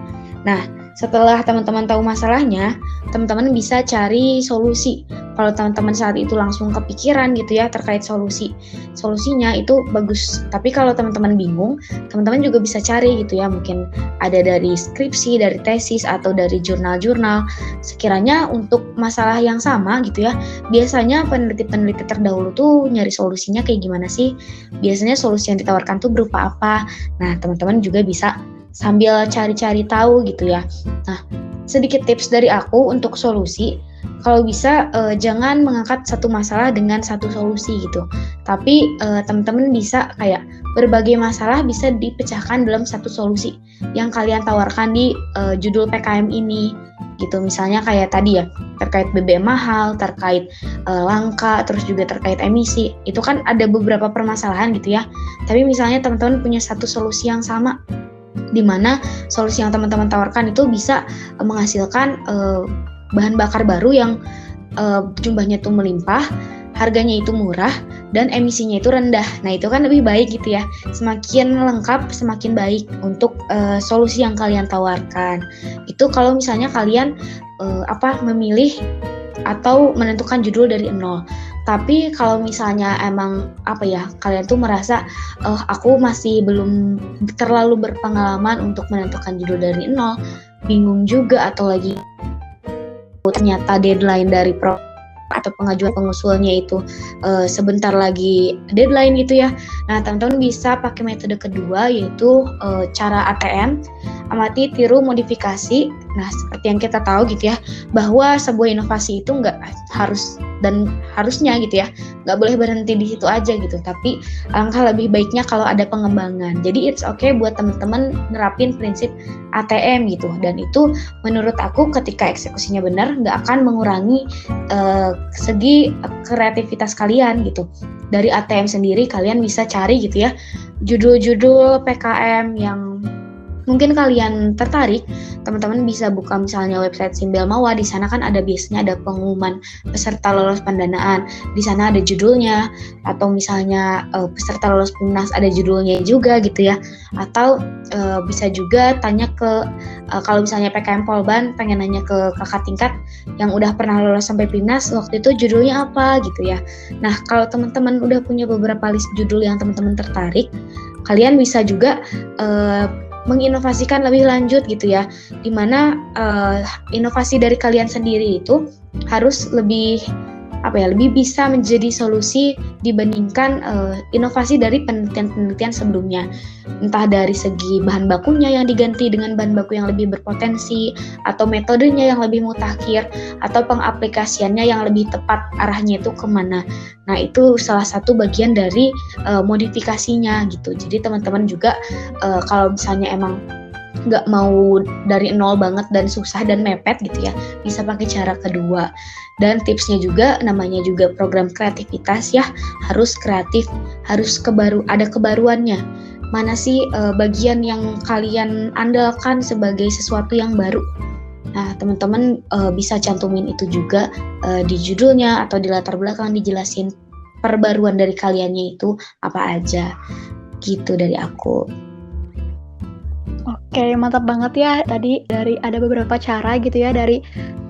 Speaker 3: Nah, setelah teman-teman tahu masalahnya, teman-teman bisa cari solusi. Kalau teman-teman saat itu langsung kepikiran gitu ya terkait solusinya itu bagus. Tapi kalau teman-teman bingung, teman-teman juga bisa cari gitu ya. Mungkin ada dari skripsi, dari tesis, atau dari jurnal-jurnal. Sekiranya untuk masalah yang sama gitu ya, biasanya peneliti-peneliti terdahulu tuh nyari solusinya kayak gimana sih? Biasanya solusi yang ditawarkan tuh berupa apa? Nah, teman-teman juga bisa sambil cari-cari tahu gitu ya. Nah, sedikit tips dari aku untuk solusi. Kalau bisa jangan mengangkat satu masalah dengan satu solusi gitu. Tapi teman-teman bisa kayak berbagai masalah bisa dipecahkan dalam satu solusi yang kalian tawarkan di judul PKM ini gitu. Misalnya kayak tadi ya, terkait BBM mahal, terkait langka, terus juga terkait emisi. Itu kan ada beberapa permasalahan gitu ya. Tapi misalnya teman-teman punya satu solusi yang sama, di mana solusi yang teman-teman tawarkan itu bisa menghasilkan bahan bakar baru yang jumlahnya itu melimpah, harganya itu murah, dan emisinya itu rendah. Nah, itu kan lebih baik gitu ya. Semakin lengkap, semakin baik untuk solusi yang kalian tawarkan. Itu kalau misalnya kalian memilih atau menentukan judul dari nol. Tapi kalau misalnya emang kalian tuh merasa aku masih belum terlalu berpengalaman untuk menentukan judul dari nol, bingung juga atau lagi ternyata deadline dari atau pengajuan pengusulnya itu sebentar lagi deadline gitu ya. Nah, teman-teman bisa pakai metode kedua, yaitu cara ATM, amati, tiru, modifikasi. Nah, seperti yang kita tahu gitu ya, bahwa sebuah inovasi itu nggak harus dan harusnya gitu ya, nggak boleh berhenti di situ aja gitu. Tapi alangkah lebih baiknya kalau ada pengembangan. Jadi it's okay buat teman-teman nerapin prinsip ATM gitu. Dan itu menurut aku ketika eksekusinya benar, nggak akan mengurangi segi kreativitas kalian gitu. Dari ATM sendiri kalian bisa cari gitu ya, judul-judul PKM yang mungkin kalian tertarik. Teman-teman bisa buka misalnya website Simbel Mawa. Di sana kan biasanya ada pengumuman peserta lolos pendanaan. Di sana ada judulnya. Atau misalnya peserta lolos PIMNAS ada judulnya juga gitu ya. Atau bisa juga tanya ke kalau misalnya PKM Polban pengen nanya ke kakak tingkat yang udah pernah lolos sampai PIMNAS, waktu itu judulnya apa gitu ya. Nah, kalau teman-teman udah punya beberapa list judul yang teman-teman tertarik, kalian bisa juga menginovasikan lebih lanjut gitu ya, dimana inovasi dari kalian sendiri itu harus lebih lebih bisa menjadi solusi dibandingkan inovasi dari penelitian-penelitian sebelumnya. Entah dari segi bahan bakunya yang diganti dengan bahan baku yang lebih berpotensi, atau metodenya yang lebih mutakhir, atau pengaplikasiannya yang lebih tepat arahnya itu kemana. Nah, itu salah satu bagian dari modifikasinya gitu. Jadi teman-teman juga kalau misalnya emang nggak mau dari nol banget dan susah dan mepet gitu ya, bisa pakai cara kedua. Dan tipsnya juga, namanya juga program kreativitas ya, harus kreatif, harus ada kebaruannya. Mana sih bagian yang kalian andalkan sebagai sesuatu yang baru? Nah, teman-teman bisa cantumin itu juga di judulnya atau di latar belakang, dijelasin perbaruan dari kaliannya itu apa aja. Gitu dari aku.
Speaker 1: Oke, mantap banget ya. Tadi ada beberapa cara gitu ya dari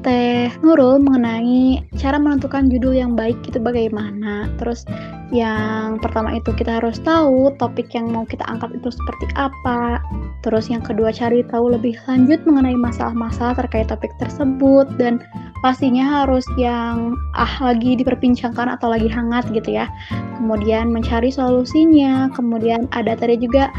Speaker 1: Teh Nurul mengenai cara menentukan judul yang baik itu bagaimana. Terus yang pertama itu kita harus tahu topik yang mau kita angkat itu seperti apa. Terus yang kedua, cari tahu lebih lanjut mengenai masalah-masalah terkait topik tersebut, dan pastinya harus yang lagi diperbincangkan atau lagi hangat gitu ya. Kemudian mencari solusinya. Kemudian ada tadi juga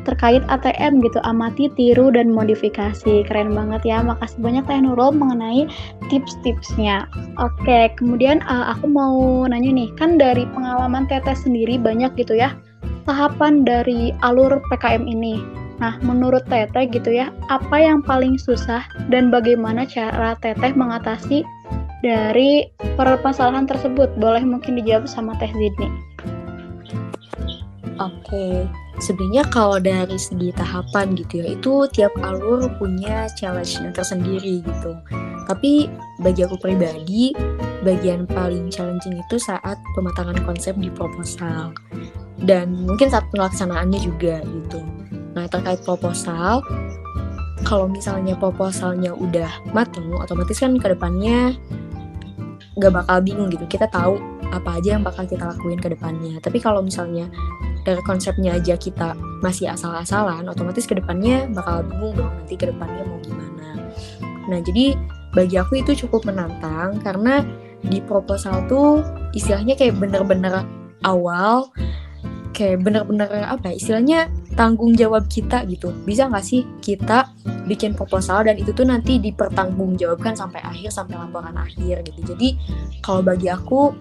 Speaker 1: terkait ATM gitu, amati, tiru, dan modifikasi. Keren banget ya, makasih banyak Teh Nurul mengenai tips-tipsnya. Oke, kemudian aku mau nanya nih, kan dari pengalaman Teteh sendiri banyak gitu ya tahapan dari alur PKM ini. Nah, menurut Teteh gitu ya, apa yang paling susah dan bagaimana cara Teteh mengatasi dari permasalahan tersebut? Boleh mungkin dijawab sama Teh Zidni.
Speaker 2: Oke. Sebenarnya kalau dari segi tahapan gitu ya, itu tiap alur punya challenge-nya tersendiri gitu. Tapi bagi aku pribadi, bagian paling challenging itu saat pematangan konsep di proposal. Dan mungkin saat pelaksanaannya juga gitu. Nah, terkait proposal, kalau misalnya proposalnya udah matang, otomatis kan ke depannya nggak bakal bingung gitu. Kita tahu apa aja yang bakal kita lakuin ke depannya. Tapi kalau misalnya dari konsepnya aja kita masih asal-asalan, otomatis ke depannya bakal bingung dong nanti ke depannya mau gimana. Nah, jadi bagi aku itu cukup menantang karena di proposal tuh istilahnya kayak bener-bener awal, kayak bener-bener istilahnya tanggung jawab kita gitu. Bisa nggak sih kita bikin proposal dan itu tuh nanti dipertanggungjawabkan sampai akhir, sampai laporan akhir gitu. Jadi kalau bagi aku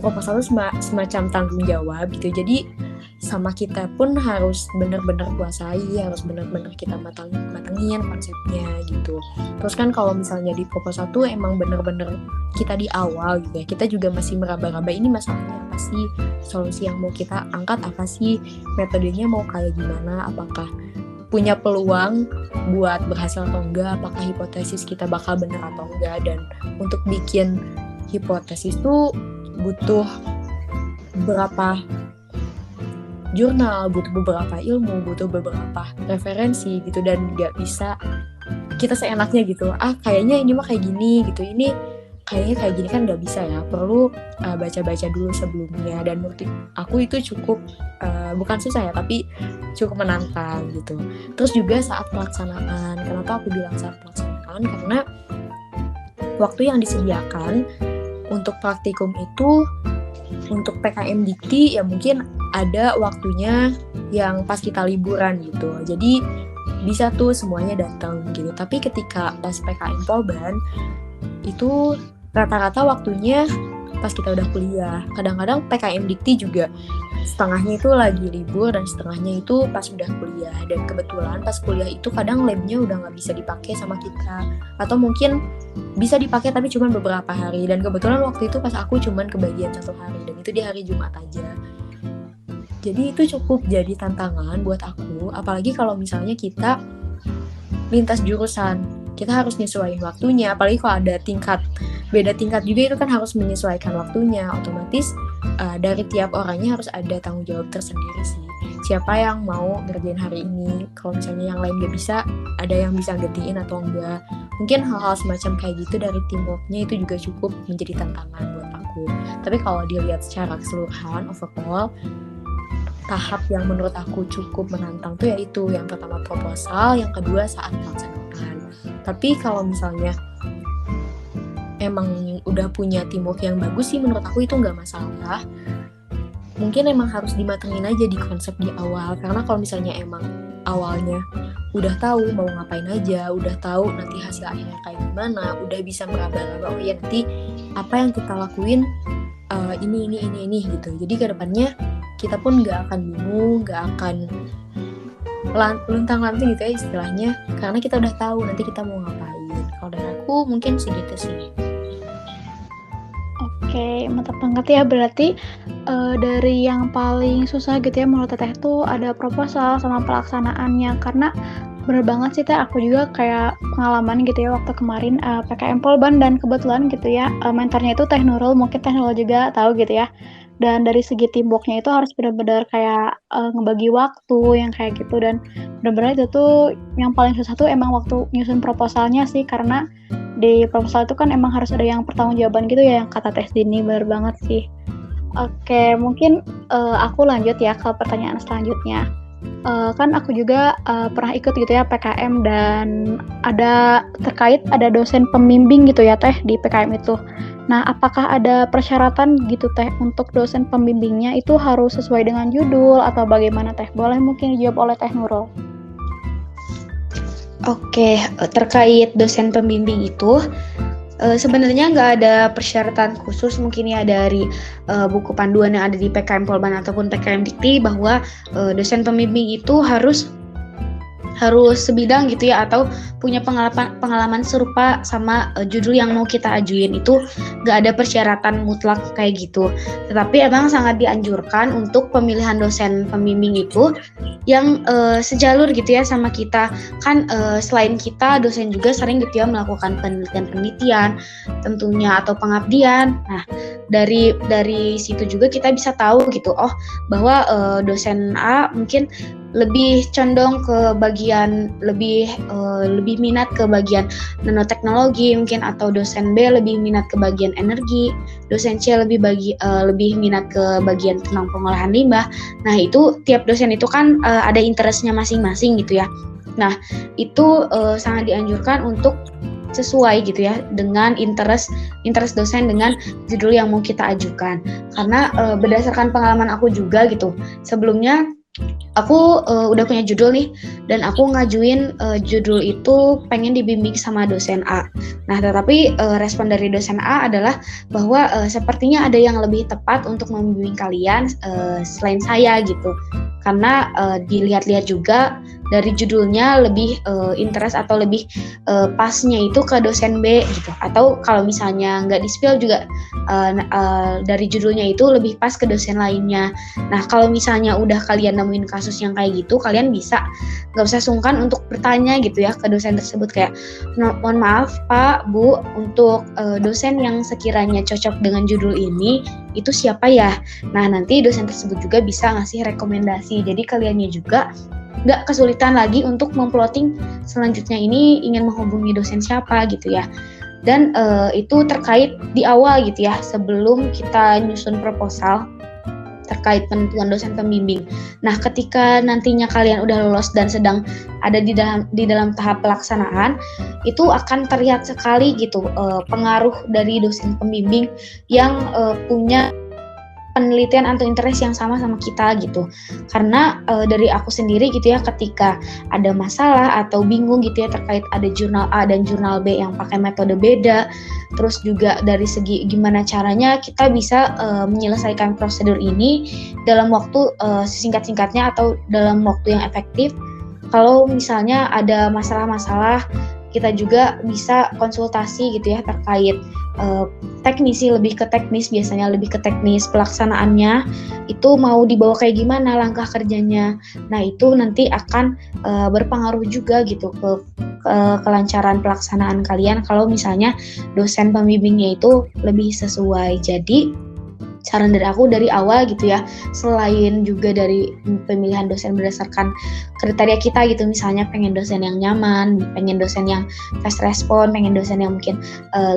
Speaker 2: proposal itu semacam tanggung jawab gitu. Jadi sama kita pun harus benar-benar kuasai, harus benar-benar kita matengin konsepnya gitu. Terus kan kalau misalnya di proposal tuh emang benar-benar kita di awal gitu ya, kita juga masih meraba-raba ini masalahnya apa sih, solusi yang mau kita angkat apa sih, metodenya mau kayak gimana, apakah punya peluang buat berhasil atau enggak, apakah hipotesis kita bakal benar atau enggak. Dan untuk bikin hipotesis tuh butuh beberapa jurnal, butuh beberapa ilmu, butuh beberapa referensi gitu, dan nggak bisa kita seenaknya gitu, kayaknya ini mah kayak gini gitu, ini kayaknya kayak gini, kan nggak bisa ya, perlu baca-baca dulu sebelumnya. Dan menurut aku itu cukup bukan susah ya, tapi cukup menantang gitu. Terus juga saat pelaksanaan, kenapa aku bilang saat pelaksanaan, karena waktu yang disediakan untuk praktikum itu untuk PKM Dikti ya mungkin ada waktunya yang pas kita liburan gitu, jadi bisa tuh semuanya datang gitu. Tapi ketika pas PKM Polban itu rata-rata waktunya pas kita udah kuliah. Kadang-kadang PKM Dikti juga setengahnya itu lagi libur dan setengahnya itu pas udah kuliah. Dan kebetulan pas kuliah itu kadang labnya udah nggak bisa dipakai sama kita, atau mungkin bisa dipakai tapi cuma beberapa hari. Dan kebetulan waktu itu pas aku cuma kebagian 1 hari, dan itu di hari Jumat aja. Jadi itu cukup jadi tantangan buat aku, apalagi kalau misalnya kita lintas jurusan, kita harus nyesuaiin waktunya, apalagi kalau ada beda tingkat juga, itu kan harus menyesuaikan waktunya. Otomatis dari tiap orangnya harus ada tanggung jawab tersendiri sih, siapa yang mau ngerjain hari ini. Kalau misalnya yang lain gak bisa, ada yang bisa gantiin atau enggak. Mungkin hal-hal semacam kayak gitu dari teamworknya itu juga cukup menjadi tantangan buat aku. Tapi kalau dilihat secara keseluruhan, overall, tahap yang menurut aku cukup menantang tuh yaitu yang pertama proposal, yang kedua saat pelaksanaan. Tapi kalau misalnya emang udah punya teamwork yang bagus sih, menurut aku itu nggak masalah. Mungkin emang harus dimatengin aja di konsep di awal, karena kalau misalnya emang awalnya udah tahu mau ngapain aja, udah tahu nanti hasil akhirnya kayak gimana, udah bisa meraba-raba, oh ya nanti apa yang kita lakuin ini gitu. Jadi kedepannya kita pun nggak akan bingung, nggak akan luntang-lantung gitu ya istilahnya, karena kita udah tahu nanti kita mau ngapain. Kalau dari aku mungkin segitu sih.
Speaker 1: Oke, mantap banget ya. Berarti dari yang paling susah gitu ya menurut Teteh tuh ada proposal sama pelaksanaannya. Karena bener banget sih Teh, aku juga kayak pengalaman gitu ya waktu kemarin PKM Polban, dan kebetulan gitu ya mentornya itu Teh Nurul, mungkin Teh Nurul juga tahu gitu ya. Dan dari segi teamworknya itu harus benar-benar kayak ngebagi waktu yang kayak gitu, dan benar-benar itu tuh yang paling susah tuh emang waktu nyusun proposalnya sih, karena di proposal itu kan emang harus ada yang pertanggungjawaban gitu ya, yang kata Teh Dini, benar banget sih. Oke, mungkin aku lanjut ya ke pertanyaan selanjutnya. Kan aku juga pernah ikut gitu ya PKM, dan ada dosen pembimbing gitu ya Teh di PKM itu. Nah, apakah ada persyaratan gitu Teh untuk dosen pembimbingnya itu harus sesuai dengan judul atau bagaimana Teh? Boleh mungkin dijawab oleh Teh Nurul.
Speaker 3: Oke, terkait dosen pembimbing itu sebenarnya nggak ada persyaratan khusus mungkin ya dari buku panduan yang ada di PKM Polban ataupun PKM Dikti, bahwa dosen pembimbing itu harus sebidang gitu ya, atau punya pengalaman serupa sama judul yang mau kita ajuin. Itu nggak ada persyaratan mutlak kayak gitu. Tetapi emang sangat dianjurkan untuk pemilihan dosen pembimbing itu yang sejalur gitu ya sama kita. Kan selain kita, dosen juga sering gitu ya melakukan penelitian tentunya atau pengabdian. Nah, dari situ juga kita bisa tahu gitu, oh bahwa dosen A mungkin lebih condong ke bagian lebih minat ke bagian nanoteknologi mungkin, atau dosen B lebih minat ke bagian energi, dosen C lebih minat ke bagian tentang pengolahan limbah. Nah, itu tiap dosen itu kan ada interestnya masing-masing gitu ya. Nah, itu sangat dianjurkan untuk sesuai gitu ya dengan interest dosen dengan judul yang mau kita ajukan. Karena berdasarkan pengalaman aku juga gitu, sebelumnya aku udah punya judul nih, dan aku ngajuin judul itu pengen dibimbing sama dosen A. Nah, tetapi respon dari dosen A adalah bahwa sepertinya ada yang lebih tepat untuk membimbing kalian selain saya gitu. Karena dilihat-lihat juga dari judulnya lebih interest atau lebih pasnya itu ke dosen B gitu. Atau kalau misalnya nggak di-spill juga dari judulnya itu lebih pas ke dosen lainnya. Nah, kalau misalnya udah kalian nemuin kasus yang kayak gitu, kalian nggak usah sungkan untuk bertanya gitu ya ke dosen tersebut kayak, mohon maaf Pak, Bu, untuk dosen yang sekiranya cocok dengan judul ini, itu siapa ya? Nah, nanti dosen tersebut juga bisa ngasih rekomendasi. Jadi kaliannya juga nggak kesulitan lagi untuk memplotting selanjutnya ini ingin menghubungi dosen siapa gitu ya. Dan itu terkait di awal gitu ya, sebelum kita nyusun proposal terkait penentuan dosen pembimbing. Nah, ketika nantinya kalian udah lolos dan sedang ada di dalam tahap pelaksanaan, itu akan terlihat sekali gitu pengaruh dari dosen pembimbing yang punya penelitian atau interest yang sama kita gitu. Karena dari aku sendiri gitu ya, ketika ada masalah atau bingung gitu ya terkait ada jurnal A dan jurnal B yang pakai metode beda, terus juga dari segi gimana caranya kita bisa menyelesaikan prosedur ini dalam waktu sesingkat-singkatnya atau dalam waktu yang efektif. Kalau misalnya ada masalah-masalah, kita juga bisa konsultasi gitu ya terkait teknisi, lebih ke teknis, biasanya lebih ke teknis pelaksanaannya itu mau dibawa kayak gimana langkah kerjanya. Nah, itu nanti akan berpengaruh juga gitu ke kelancaran pelaksanaan kalian kalau misalnya dosen pembimbingnya itu lebih sesuai. Jadi saran dari aku dari awal gitu ya, selain juga dari pemilihan dosen berdasarkan kriteria kita gitu, misalnya pengen dosen yang nyaman, pengen dosen yang fast respon, pengen dosen yang mungkin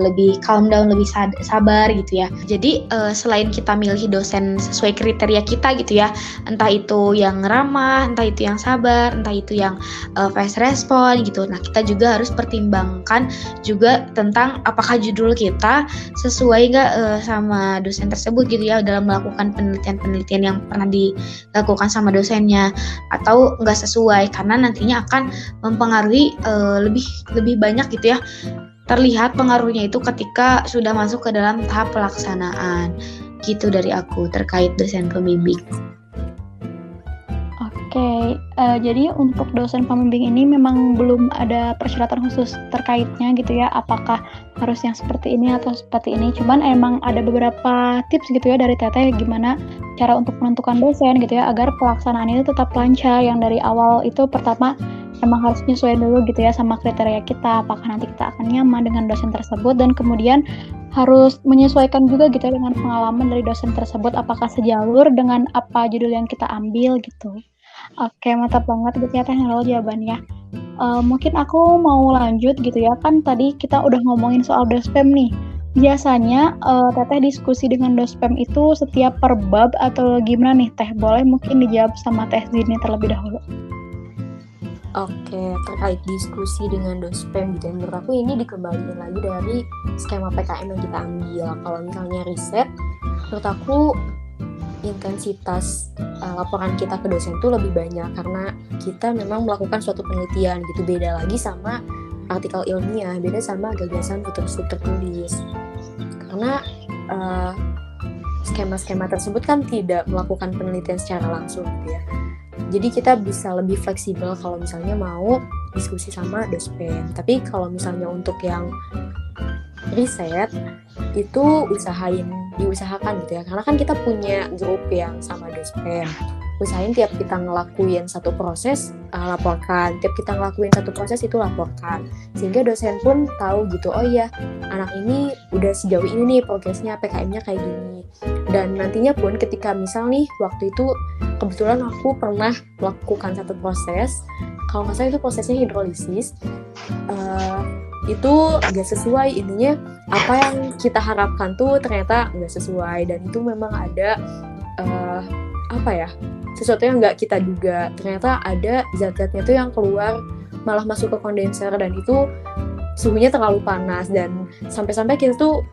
Speaker 3: lebih calm down, lebih sabar gitu ya. Jadi selain kita milih dosen sesuai kriteria kita gitu ya, entah itu yang ramah, entah itu yang sabar, entah itu yang fast respon gitu. Nah, kita juga harus pertimbangkan juga tentang apakah judul kita sesuai nggak sama dosen tersebut gitu ya, dalam melakukan penelitian-penelitian yang pernah dilakukan sama dosennya, atau nggak sesuai, karena nantinya akan mempengaruhi lebih banyak gitu ya, terlihat pengaruhnya itu ketika sudah masuk ke dalam tahap pelaksanaan. Gitu dari aku terkait dosen pembimbing.
Speaker 1: Oke, jadi untuk dosen pembimbing ini memang belum ada persyaratan khusus terkaitnya gitu ya, apakah harus yang seperti ini atau seperti ini. Cuman emang ada beberapa tips gitu ya dari Teteh gimana cara untuk menentukan dosen gitu ya, agar pelaksanaan itu tetap lancar. Yang dari awal itu pertama emang harus nyesuaiin dulu gitu ya sama kriteria kita, apakah nanti kita akan nyaman dengan dosen tersebut, dan kemudian harus menyesuaikan juga gitu ya dengan pengalaman dari dosen tersebut, apakah sejalur dengan apa judul yang kita ambil gitu. Oke, mantap banget gitu ya Teh Nurul jawabannya. Mungkin aku mau lanjut gitu ya, kan tadi kita udah ngomongin soal dospem nih. Biasanya Teteh diskusi dengan dospem itu setiap per bab atau gimana nih Teh? Boleh mungkin dijawab sama Teh Zini terlebih dahulu.
Speaker 2: Oke, terkait diskusi dengan dospem gitu, menurut aku ini dikembalikan lagi dari skema PKM yang kita ambil. Kalau misalnya riset, menurut aku intensitas laporan kita ke dosen itu lebih banyak karena kita memang melakukan suatu penelitian gitu. Beda lagi sama artikel ilmiah, beda sama gagasan futur tertulis. Karena skema-skema tersebut kan tidak melakukan penelitian secara langsung gitu ya. Jadi kita bisa lebih fleksibel kalau misalnya mau diskusi sama dosen. Tapi kalau misalnya untuk yang riset itu diusahakan gitu ya, karena kan kita punya grup yang sama dosen. Usahain tiap kita ngelakuin satu proses laporkan, tiap kita ngelakuin satu proses itu laporkan, sehingga dosen pun tahu gitu, oh iya anak ini udah sejauh ini nih progresnya, PKM-nya kayak gini. Dan nantinya pun ketika misal nih waktu itu kebetulan aku pernah melakukan satu proses, kalau nggak salah itu prosesnya hidrolisis, itu nggak sesuai, intinya apa yang kita harapkan tuh ternyata nggak sesuai, dan itu memang ada sesuatu yang nggak kita duga, ternyata ada zat-zatnya tuh yang keluar malah masuk ke kondenser, dan itu suhunya terlalu panas, dan sampai-sampai kita tuh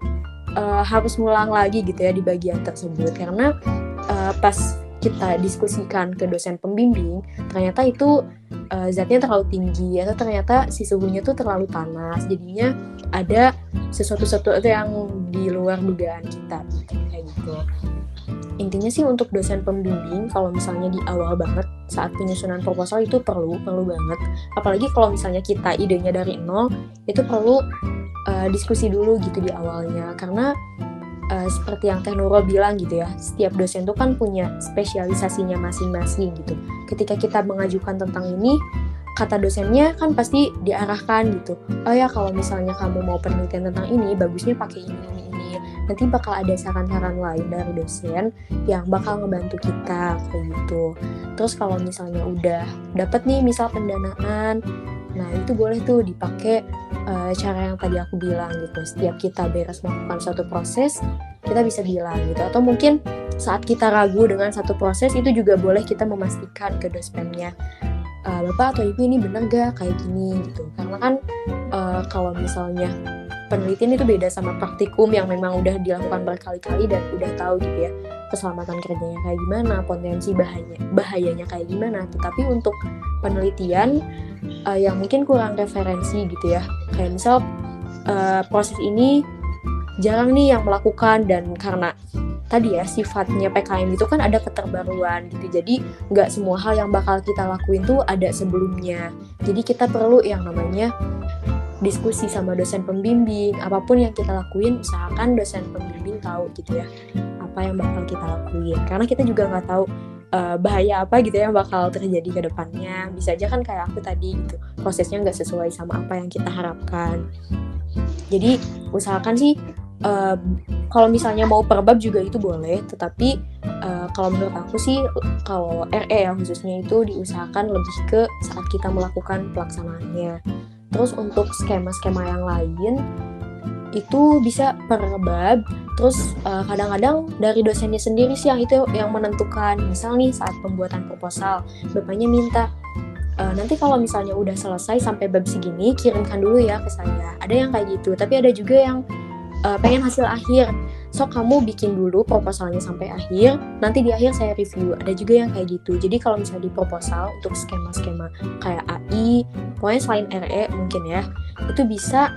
Speaker 2: harus ngulang lagi gitu ya di bagian tersebut, karena pas kita diskusikan ke dosen pembimbing, ternyata itu zatnya terlalu tinggi atau ternyata si suhunya tuh terlalu panas, jadinya ada sesuatu yang di luar dugaan kita kayak gitu. Intinya sih untuk dosen pembimbing kalau misalnya di awal banget saat penyusunan proposal itu perlu banget, apalagi kalau misalnya kita idenya dari nol, itu perlu diskusi dulu gitu di awalnya, karena seperti yang Teh Nurul bilang gitu ya, setiap dosen tuh kan punya spesialisasinya masing-masing gitu. Ketika kita mengajukan tentang ini, kata dosennya kan pasti diarahkan gitu. Oh ya, kalau misalnya kamu mau penelitian tentang ini, bagusnya pakai ini. Nanti bakal ada saran-saran lain dari dosen yang bakal ngebantu kita kayak gitu. Terus kalau misalnya udah dapat nih misal pendanaan, nah itu boleh tuh dipakai cara yang tadi aku bilang gitu. Setiap kita beres melakukan suatu proses, kita bisa bilang gitu. Atau mungkin saat kita ragu dengan satu proses, itu juga boleh kita memastikan ke dosennya, Bapak atau Ibu ini bener gak kayak gini gitu. Karena kan kalau misalnya penelitian itu beda sama praktikum yang memang udah dilakukan berkali-kali dan udah tahu gitu ya keselamatan kerjanya kayak gimana, potensi bahayanya kayak gimana. Tetapi untuk penelitian yang mungkin kurang referensi gitu ya, kayak misal proses ini jarang nih yang melakukan, dan karena tadi ya sifatnya PKM itu kan ada keterbaruan gitu, jadi nggak semua hal yang bakal kita lakuin tuh ada sebelumnya. Jadi kita perlu yang namanya diskusi sama dosen pembimbing. Apapun yang kita lakuin, usahakan dosen pembimbing tahu gitu ya apa yang bakal kita lakuin, karena kita juga nggak tahu bahaya apa gitu yang bakal terjadi ke depannya. Bisa aja kan kayak aku tadi gitu, prosesnya nggak sesuai sama apa yang kita harapkan. Jadi usahakan sih kalau misalnya mau per bab juga itu boleh, tetapi kalau menurut aku sih kalau RE ya khususnya itu diusahakan lebih ke saat kita melakukan pelaksanaannya. Terus untuk skema-skema yang lain itu bisa per bab. Terus kadang-kadang dari dosennya sendiri sih yang menentukan. Misal nih saat pembuatan proposal, bapaknya minta nanti kalau misalnya udah selesai sampai bab segini, kirimkan dulu ya ke saya. Ada yang kayak gitu, tapi ada juga yang pengen hasil akhir. So kamu bikin dulu proposalnya sampai akhir, nanti di akhir saya review. Ada juga yang kayak gitu. Jadi kalau misalnya di proposal untuk skema-skema kayak AI, pokoknya selain RE mungkin ya, itu bisa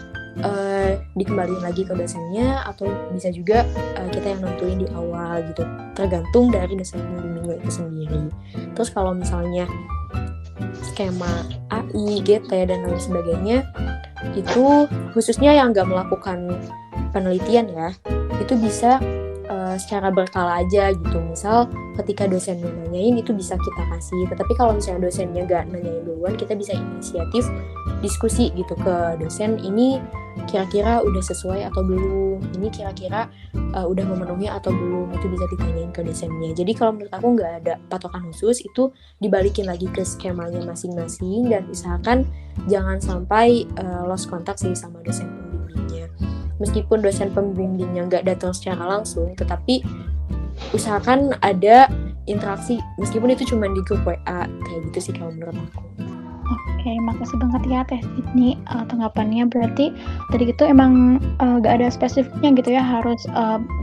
Speaker 2: dikembaliin lagi ke dosennya, atau bisa juga kita yang nentuin di awal gitu, tergantung dari dosen pembimbingnya itu sendiri. Terus kalau misalnya skema AI, GT dan lain sebagainya, itu khususnya yang nggak melakukan penelitian ya, itu bisa secara berkala aja gitu. Misal ketika dosennya nanyain itu bisa kita kasih, tetapi kalau misalnya dosennya gak nanyain duluan, kita bisa inisiatif diskusi gitu ke dosen, ini kira-kira udah sesuai atau belum, ini kira-kira udah memenuhi atau belum, itu bisa ditanyain ke dosennya. Jadi kalau menurut aku gak ada patokan khusus, itu dibalikin lagi ke skemanya masing-masing, dan usahakan jangan sampai lost kontak sih sama dosen pembimbingnya. Meskipun dosen pembimbingnya nggak datang secara langsung, tetapi usahakan ada interaksi, meskipun itu cuma di grup WA, kayak gitu sih kalau menurut aku.
Speaker 1: Oke, makasih banget ya Teh Sydney tanggapannya. Berarti tadi itu emang gak ada spesifiknya gitu ya, harus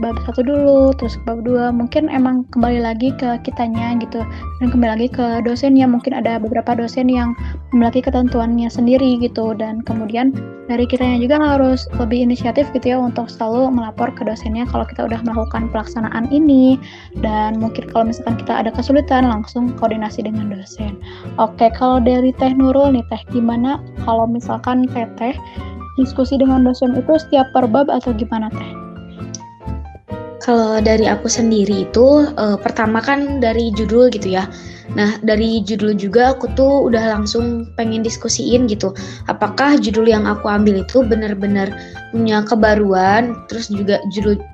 Speaker 1: bab 1 dulu, terus bab 2. Mungkin emang kembali lagi ke kitanya gitu, dan kembali lagi ke dosennya. Mungkin ada beberapa dosen yang memiliki ketentuannya sendiri gitu, dan kemudian dari kitanya juga harus lebih inisiatif gitu ya untuk selalu melapor ke dosennya kalau kita udah melakukan pelaksanaan ini. Dan mungkin kalau misalkan kita ada kesulitan, langsung koordinasi dengan dosen. Oke, kalau dari Teh Nurul nih Teh, gimana kalau misalkan Teh diskusi dengan dosen itu setiap per bab atau gimana Teh?
Speaker 3: Kalau dari aku sendiri itu pertama kan dari judul gitu ya. Nah dari judul juga aku tuh udah langsung pengen diskusiin gitu, apakah judul yang aku ambil itu benar-benar punya kebaruan, terus juga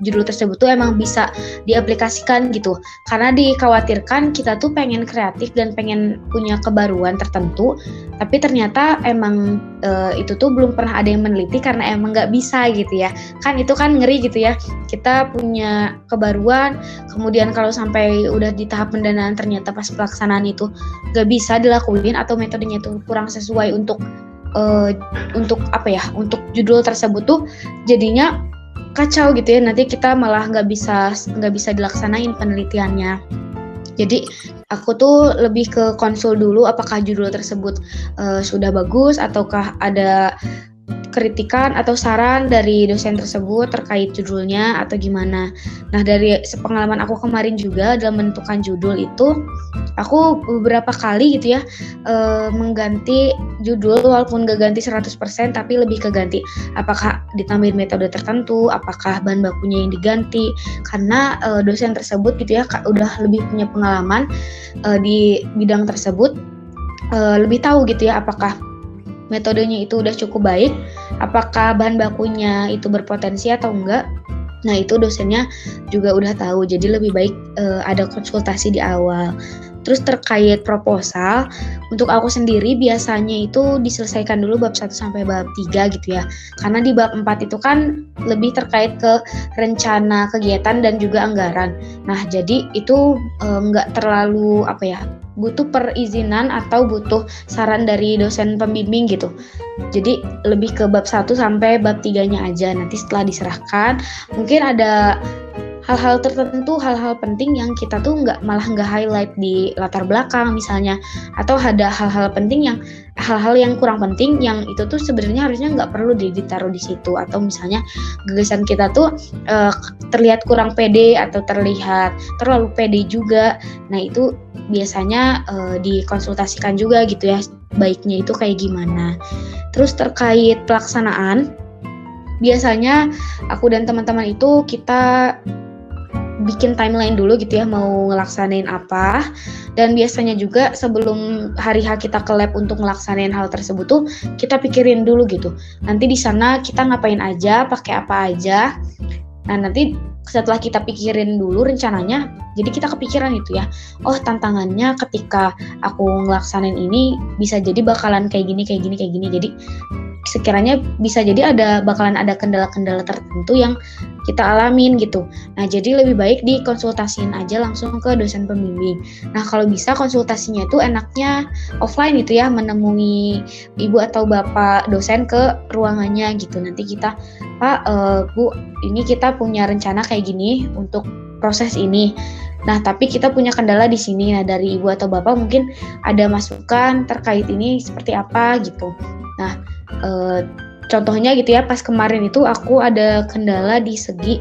Speaker 3: judul tersebut tuh emang bisa diaplikasikan gitu. Karena dikhawatirkan kita tuh pengen kreatif dan pengen punya kebaruan tertentu, tapi ternyata emang itu tuh belum pernah ada yang meneliti karena emang nggak bisa gitu ya. Kan itu kan ngeri gitu ya, kita punya kebaruan, kemudian kalau sampai udah di tahap pendanaan ternyata pas pelaksanaan itu nggak bisa dilakuin atau metodenya itu kurang sesuai untuk apa ya, untuk judul tersebut tuh jadinya kacau gitu ya, nanti kita malah nggak bisa dilaksanain penelitiannya. Jadi aku tuh lebih ke konsul dulu apakah judul tersebut sudah bagus ataukah ada kritikan atau saran dari dosen tersebut terkait judulnya atau gimana. Nah, dari pengalaman aku kemarin juga dalam menentukan judul itu, aku beberapa kali gitu ya mengganti judul walaupun gak ganti 100% tapi lebih ke ganti apakah ditambahin metode tertentu, apakah bahan bakunya yang diganti, karena dosen tersebut gitu ya udah lebih punya pengalaman di bidang tersebut, lebih tahu gitu ya apakah metodenya itu udah cukup baik, apakah bahan bakunya itu berpotensi atau enggak. Nah, itu dosennya juga udah tahu, jadi lebih baik ada konsultasi di awal. Terus terkait proposal, untuk aku sendiri biasanya itu diselesaikan dulu bab 1 sampai bab 3 gitu ya. Karena di bab 4 itu kan lebih terkait ke rencana kegiatan dan juga anggaran. Nah, jadi itu nggak terlalu butuh perizinan atau butuh saran dari dosen pembimbing gitu. Jadi lebih ke bab 1 sampai bab 3-nya aja. Nanti setelah diserahkan, mungkin ada hal-hal tertentu, hal-hal penting yang kita tuh malah nggak highlight di latar belakang misalnya, atau ada hal-hal penting hal-hal yang kurang penting yang itu tuh sebenarnya harusnya nggak perlu ditaruh di situ, atau misalnya gagasan kita tuh terlihat kurang pede atau terlihat terlalu pede juga. Nah, itu biasanya dikonsultasikan juga gitu ya, baiknya itu kayak gimana. Terus terkait pelaksanaan, biasanya aku dan teman-teman itu kita bikin timeline dulu gitu ya, mau ngelaksanain apa. Dan biasanya juga sebelum hari H kita ke lab untuk ngelaksanain hal tersebut tuh kita pikirin dulu gitu. Nanti di sana kita ngapain aja, pakai apa aja. Nah, nanti setelah kita pikirin dulu rencananya, jadi kita kepikiran gitu ya, oh tantangannya ketika aku ngelaksanain ini bisa jadi bakalan kayak gini. Jadi sekiranya bisa jadi bakalan ada kendala-kendala tertentu yang kita alamin gitu. Nah, jadi lebih baik dikonsultasiin aja langsung ke dosen pembimbing. Nah, kalau bisa konsultasinya itu enaknya offline gitu ya, menemui ibu atau bapak dosen ke ruangannya gitu. Nanti kita, Pak, Bu, ini kita punya rencana kayak gini untuk proses ini. Nah, tapi kita punya kendala di sini. Nah, dari ibu atau bapak mungkin ada masukan terkait ini seperti apa gitu. Nah, contohnya gitu ya, pas kemarin itu aku ada kendala di segi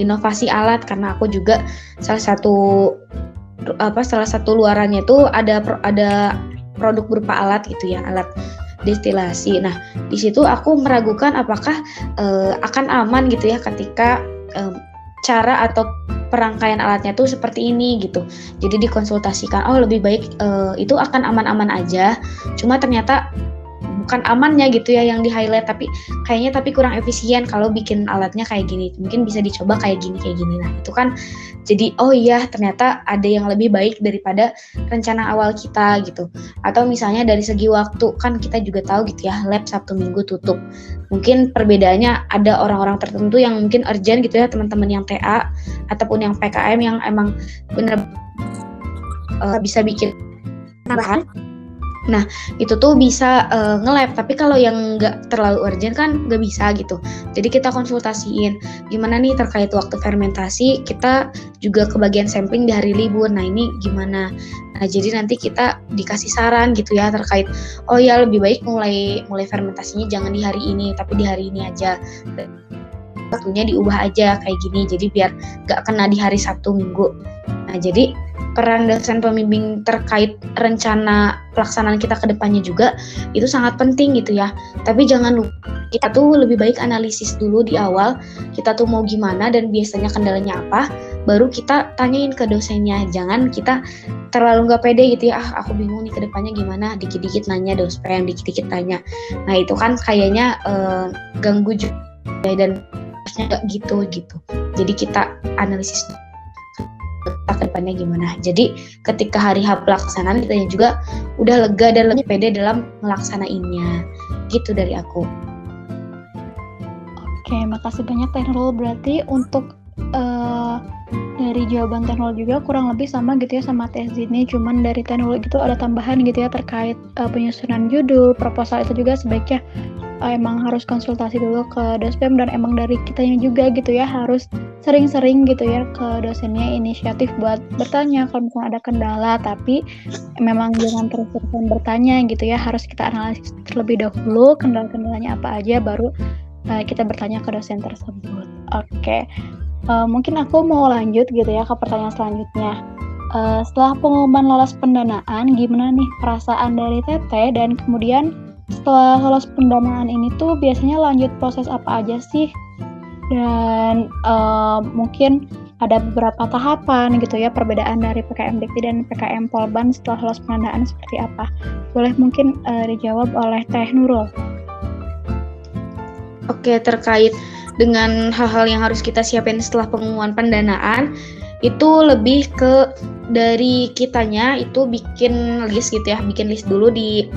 Speaker 3: inovasi alat, karena aku juga salah satu luarannya itu ada produk berupa alat gitu ya, alat destilasi. Nah, di situ aku meragukan apakah akan aman gitu ya ketika cara atau perangkaian alatnya tuh seperti ini gitu. Jadi dikonsultasikan, oh lebih baik itu akan aman-aman aja. Cuma ternyata bukan amannya gitu ya yang di highlight, tapi kurang efisien kalau bikin alatnya kayak gini, mungkin bisa dicoba kayak gini. Nah, itu kan jadi oh iya ternyata ada yang lebih baik daripada rencana awal kita gitu. Atau misalnya dari segi waktu, kan kita juga tahu gitu ya, lab Sabtu Minggu tutup. Mungkin perbedaannya ada orang-orang tertentu yang mungkin urgent gitu ya, teman-teman yang TA ataupun yang PKM yang emang bener bisa bikin tambahan. Nah, itu tuh bisa nge-lab, tapi kalau yang nggak terlalu urgent kan nggak bisa gitu. Jadi kita konsultasiin gimana nih terkait waktu fermentasi, kita juga kebagian sampling di hari libur. Nah, ini gimana? Nah, jadi nanti kita dikasih saran gitu ya terkait, oh ya lebih baik mulai fermentasinya jangan di hari ini, tapi di hari ini aja. Waktunya diubah aja kayak gini, jadi biar nggak kena di hari Sabtu Minggu. Nah, jadi peran dosen pembimbing terkait rencana pelaksanaan kita ke depannya juga itu sangat penting gitu ya. Tapi jangan lupa, kita tuh lebih baik analisis dulu di awal, kita tuh mau gimana dan biasanya kendalanya apa, baru kita tanyain ke dosennya. Jangan kita terlalu nggak pede gitu ya, aku bingung nih ke depannya gimana, dikit-dikit nanya supaya yang dikit-dikit tanya. Nah, itu kan kayaknya ganggu juga dan harusnya nggak gitu. Jadi kita analisis ke depannya gimana. Jadi ketika hari H pelaksanaan kita juga udah lega dan lebih pede dalam melaksanainnya. Gitu dari aku.
Speaker 1: Oke, makasih banyak Teh Nurul. Berarti untuk dari jawaban Teh Nurul juga kurang lebih sama gitu ya sama Teh Zini, cuman dari Teh Nurul itu ada tambahan gitu ya terkait penyusunan judul, proposal itu juga sebaiknya emang harus konsultasi dulu ke dospem, dan emang dari kitanya juga gitu ya harus sering-sering gitu ya ke dosennya inisiatif buat bertanya kalau misalnya ada kendala, tapi memang jangan terus-terusan bertanya gitu ya, harus kita analisis terlebih dahulu kendala-kendalanya apa aja, baru kita bertanya ke dosen tersebut. Oke. Mungkin aku mau lanjut gitu ya ke pertanyaan selanjutnya. Setelah pengumuman lolos pendanaan, gimana nih perasaan dari Teteh, dan kemudian setelah lolos pendanaan ini tuh biasanya lanjut proses apa aja sih? Dan mungkin ada beberapa tahapan gitu ya, perbedaan dari PKM Dikti dan PKM Polban setelah lolos pendanaan seperti apa? Boleh mungkin dijawab oleh Teh Nurul.
Speaker 3: Oke, terkait dengan hal-hal yang harus kita siapin setelah pengumuman pendanaan, itu lebih ke dari kitanya itu bikin list gitu ya, bikin list dulu di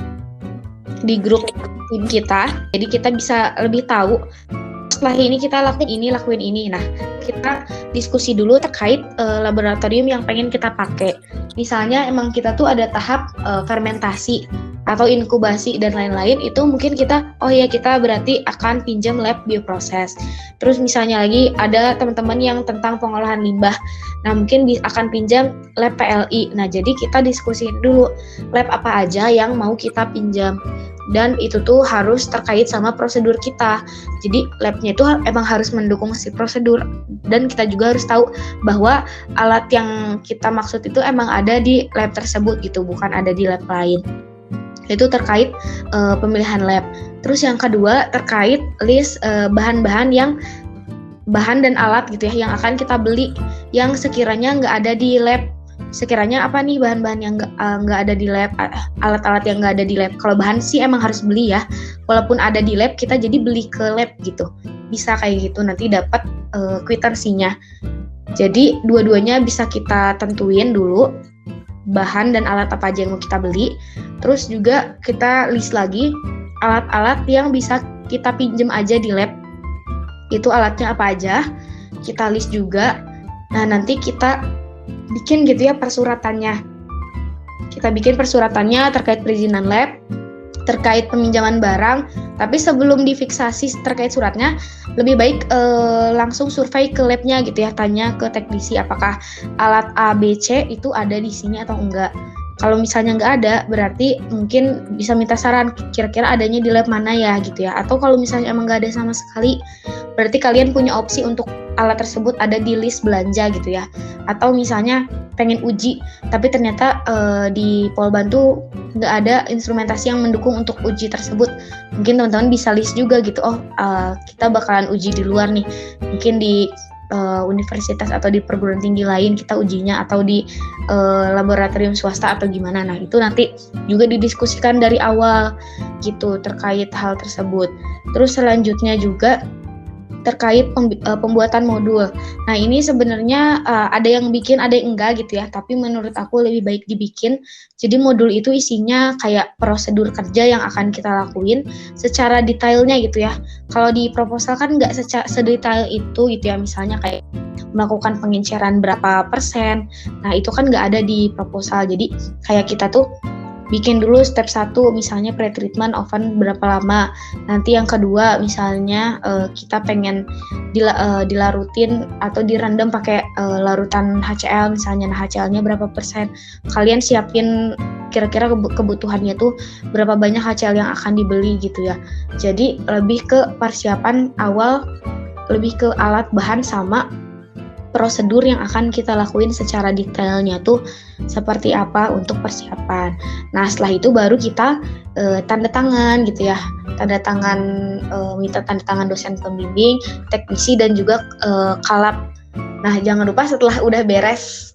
Speaker 3: grup tim kita. Jadi kita bisa lebih tahu setelah ini kita lakuin ini. Nah, kita diskusi dulu terkait laboratorium yang pengen kita pakai. Misalnya emang kita tuh ada tahap fermentasi atau inkubasi dan lain-lain, itu mungkin kita kita berarti akan pinjam lab bioproses. Terus misalnya lagi ada teman-teman yang tentang pengolahan limbah, nah mungkin akan pinjam lab PLI. Nah jadi kita diskusiin dulu lab apa aja yang mau kita pinjam, dan itu tuh harus terkait sama prosedur kita. Jadi labnya itu emang harus mendukung si prosedur, dan kita juga harus tahu bahwa alat yang kita maksud itu emang ada di lab tersebut gitu, bukan ada di lab lain. Itu terkait pemilihan lab. Terus yang kedua terkait list bahan-bahan dan alat gitu ya yang akan kita beli yang sekiranya nggak ada di lab. Sekiranya apa nih bahan-bahan yang nggak ada di lab, alat-alat yang nggak ada di lab. Kalau bahan sih emang harus beli ya, walaupun ada di lab kita jadi beli ke lab gitu, bisa kayak gitu, nanti dapat kwitansinya. Jadi dua-duanya bisa kita tentuin dulu bahan dan alat apa aja yang mau kita beli. Terus juga kita list lagi alat-alat yang bisa kita pinjem aja di lab. Itu alatnya apa aja, kita list juga. Nah nanti kita bikin gitu ya persuratannya. Kita bikin persuratannya terkait perizinan lab, terkait peminjaman barang. Tapi sebelum difiksasi terkait suratnya, lebih baik langsung survei ke labnya gitu ya, tanya ke teknisi apakah alat A, B, C itu ada di sini atau enggak. Kalau misalnya nggak ada, berarti mungkin bisa minta saran kira-kira adanya di lab mana ya gitu ya. Atau kalau misalnya emang nggak ada sama sekali, berarti kalian punya opsi untuk alat tersebut ada di list belanja gitu ya. Atau misalnya pengen uji, tapi ternyata di Polban tuh nggak ada instrumentasi yang mendukung untuk uji tersebut. Mungkin teman-teman bisa list juga gitu, kita bakalan uji di luar nih. Mungkin di universitas atau di perguruan tinggi lain kita ujinya, atau di laboratorium swasta atau gimana. Nah itu nanti juga didiskusikan dari awal gitu terkait hal tersebut. Terus selanjutnya juga terkait pembuatan modul. Nah ini sebenarnya ada yang bikin, ada yang enggak gitu ya, tapi menurut aku lebih baik dibikin. Jadi modul itu isinya kayak prosedur kerja yang akan kita lakuin secara detailnya gitu ya. Kalau di proposal kan nggak sedetail itu gitu ya, misalnya kayak melakukan pengenceran berapa persen. Nah itu kan nggak ada di proposal. Jadi kayak kita tuh bikin dulu step 1 misalnya pre-treatment oven berapa lama. Nanti yang kedua misalnya kita pengen dilarutin atau direndam pakai larutan HCl misalnya. Nah HCl-nya berapa persen. Kalian siapin kira-kira kebutuhannya tuh berapa banyak HCl yang akan dibeli gitu ya. Jadi lebih ke persiapan awal, lebih ke alat bahan sama prosedur yang akan kita lakuin secara detailnya tuh seperti apa untuk persiapan. Nah setelah itu baru kita tanda tangan gitu ya, minta tanda tangan dosen pembimbing, teknisi, dan juga kalap. Nah jangan lupa setelah udah beres